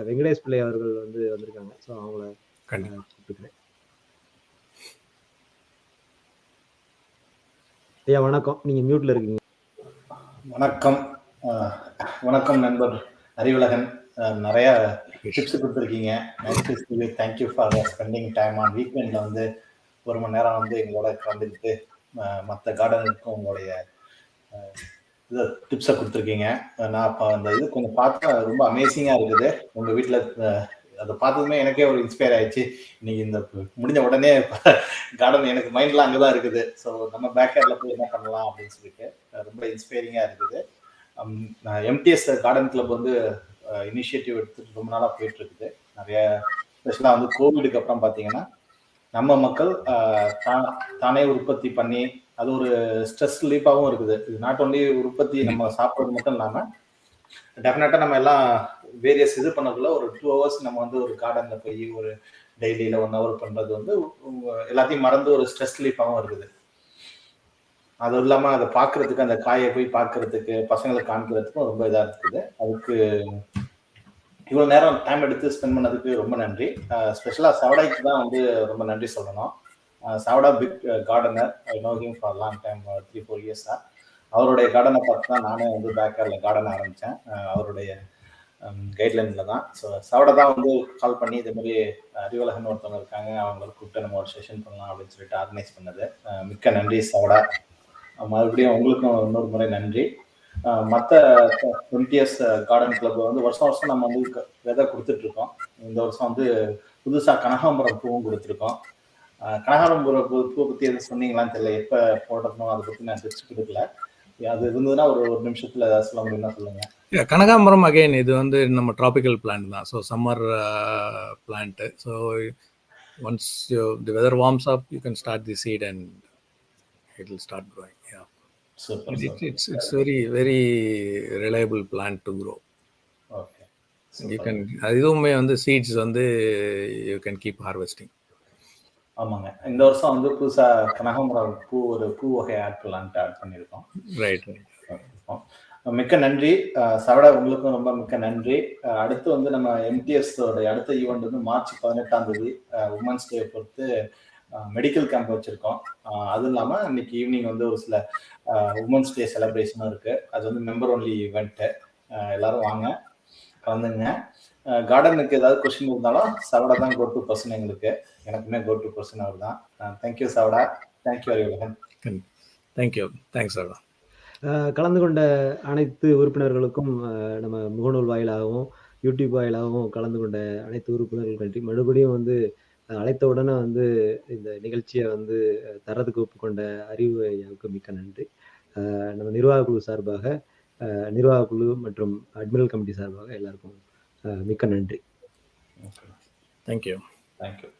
வெங்கடேஷ் பிள்ளை அவர்கள் வந்திருக்காங்க. ஸோ அவங்கள கூப்பிட்டுக்கிறேன். ஐயா வணக்கம், நீங்க மியூட்ல இருக்கீங்க. வணக்கம் நண்பர் அறிவுலகன். நிறைய டிப்ஸ் கொடுத்துருக்கீங்க. Nice to see you. Thank you for spending time on weekendல வந்து 1 மணி நேரம் வந்து எங்களோட கலந்துக்கிட்டு மற்ற கார்டனுக்கும் உங்களுடைய இது டிப்ஸை கொடுத்துருக்கீங்க. நான் இப்போ அந்த இது கொஞ்சம் பார்த்தா ரொம்ப அமேசிங்காக இருக்குது. உங்கள் வீட்டில் அதை பார்த்ததுமே எனக்கே ஒரு இன்ஸ்பயர் ஆயிடுச்சு. இன்னைக்கு இந்த முடிஞ்ச உடனே கார்டன் எனக்கு மைண்ட்லாம் அங்கே தான் இருக்குது. ஸோ நம்ம பேக்யார்டில் போய் என்ன பண்ணலாம் அப்படின்னு சொல்லிட்டு ரொம்ப இன்ஸ்பைரிங்காக இருக்குது. நான் எம்டிஎஸ் கார்டன் கிளப் வந்து இனிஷியேட்டிவ் எடுத்துட்டு ரொம்ப நாளாக போயிட்டு இருக்குது. நிறைய ஸ்பெஷலாக வந்து கோவிடுக்கு அப்புறம் பார்த்தீங்கன்னா நம்ம மக்கள் தானே உற்பத்தி பண்ணி அது ஒரு ஸ்ட்ரெஸ் ரிலீஃபாகவும் இருக்குது. இது நாட் ஒன்லி உற்பத்தி நம்ம சாப்பிட்றது மட்டும் இல்லாமல் டெஃபினட்டாக நம்ம எல்லாம் வேரியஸ் இது பண்ணக்குள்ள ஒரு 2 hours நம்ம வந்து ஒரு கார்டனில் போய் ஒரு டெய்லியில் 1 hour பண்ணுறது வந்து எல்லாத்தையும் மறந்து ஒரு ஸ்ட்ரெஸ் ரிலீஃபாகவும் இருக்குது. அதுவும் இல்லாமல் அதை பார்க்கறதுக்கு அந்த காயை போய் பார்க்கறதுக்கு பசங்களை காண்கிறதுக்கும் ரொம்ப இதாக இருக்குது. அதுக்கு இவ்வளோ நேரம் டைம் எடுத்து ஸ்பெண்ட் பண்ணதுக்கு ரொம்ப நன்றி. ஸ்பெஷலாக சவடாய்க்கு தான் வந்து ரொம்ப நன்றி சொல்லணும். Sawada big gardener, I know him for long time, 3-4 years-ஆ. அவருடைய கார்டனை பார்த்து தான் நானே வந்து பேக்கரில் கார்டன் ஆரம்பித்தேன். அவருடைய கைட்லைனில் தான். ஸோ சவடா தான் வந்து கால் பண்ணி இதே மாதிரி அறிவழகன் ஒருத்தவங்க இருக்காங்க, அவங்களை கூப்பிட்டு நம்ம ஒரு செஷன் பண்ணலாம் அப்படின்னு சொல்லிட்டு ஆர்கனைஸ் பண்ணது. மிக்க நன்றி சவடா. மறுபடியும் உங்களுக்கும் இன்னொரு முறை நன்றி. மற்ற 20 years கார்டன் கிளப் வந்து வருஷம் நம்ம வந்து விதை கொடுத்துட்ருக்கோம். இந்த வருஷம் வந்து புதுசாக கனகாம்பரம் பூவும் கொடுத்துருக்கோம். கனகாம்பரம் பூவை பற்றி எதுவும் சொன்னீங்களான்னு தெரியல, எப்போ போடணும் அதை பற்றி நான் டிப்ஸ் கொடுக்கல. அது இருந்ததுன்னா ஒரு நிமிஷத்தில் ஏதாவது சொல்ல முடியும்னா சொல்லுங்கள். கனகாம்பரம் அகைன் இது வந்து நம்ம ட்ராபிக்கல் பிளான்ட் தான். So summer plant. So once the weather warms up you can start the seed and it will start growing. Yeah, super. It's very reliable plant to grow. Okay, you can அதுவுமே வந்து seeds வந்து you can keep harvesting. ஆமாங்க, இந்த வருஷம் வந்து புதுசா கனகாம்பரம் பூ வகை ஆட் பண்ணியிருக்கோம். ரைட். மிக்க நன்றி சவடா, உங்களுக்கும் ரொம்ப மிக்க நன்றி. அடுத்து வந்து நம்ம எம்டிஎஸ் அடுத்த ஈவெண்ட் வந்து மார்ச் 18ஆம் தேதி உமன்ஸ் டே பொறுத்து மெடிக்கல் கேம்ப் வச்சிருக்கோம். அதுவும் இல்லாமல் இன்னைக்கு ஈவினிங் வந்து ஒரு சில உமன்ஸ் டே செலிப்ரேஷனும் இருக்கு. அது வந்து மெம்பர் ஒன்லி ஈவெண்ட்டு. எல்லாரும் வாங்க, கலந்துங்க. கார்டனுக்கு ஏதாவது கொஸ்டின் இருந்தாலும் சவடா தான் கோ டு பர்சன். எங்களுக்கு எனக்குமே கோ டு பர்சன் அவர் தான். Thank you Sawada. Thank you Arivazhagan. Thank you. Thanks Sawada. கலந்து கொண்ட அனைத்து உறுப்பினர்களுக்கும் நம்ம முகநூல் வாயிலாகவும் யூடியூப் வாயிலாகவும் கலந்து கொண்ட அனைத்து உறுப்பினர்களுக்கு நன்றி. மறுபடியும் வந்து அழைத்த உடனே வந்து இந்த நிகழ்ச்சியை வந்து தரத்துக்கு ஒப்புக்கொண்ட அறிவு ஐயாவுக்கு மிக்க நன்றி. நம்ம நிர்வாக குழு சார்பாக, நிர்வாக குழு மற்றும் அட்மிரல் கமிட்டி சார்பாக எல்லாருக்கும் மிக்க நன்றி. தேங்க்யூ. தேங்க்யூ.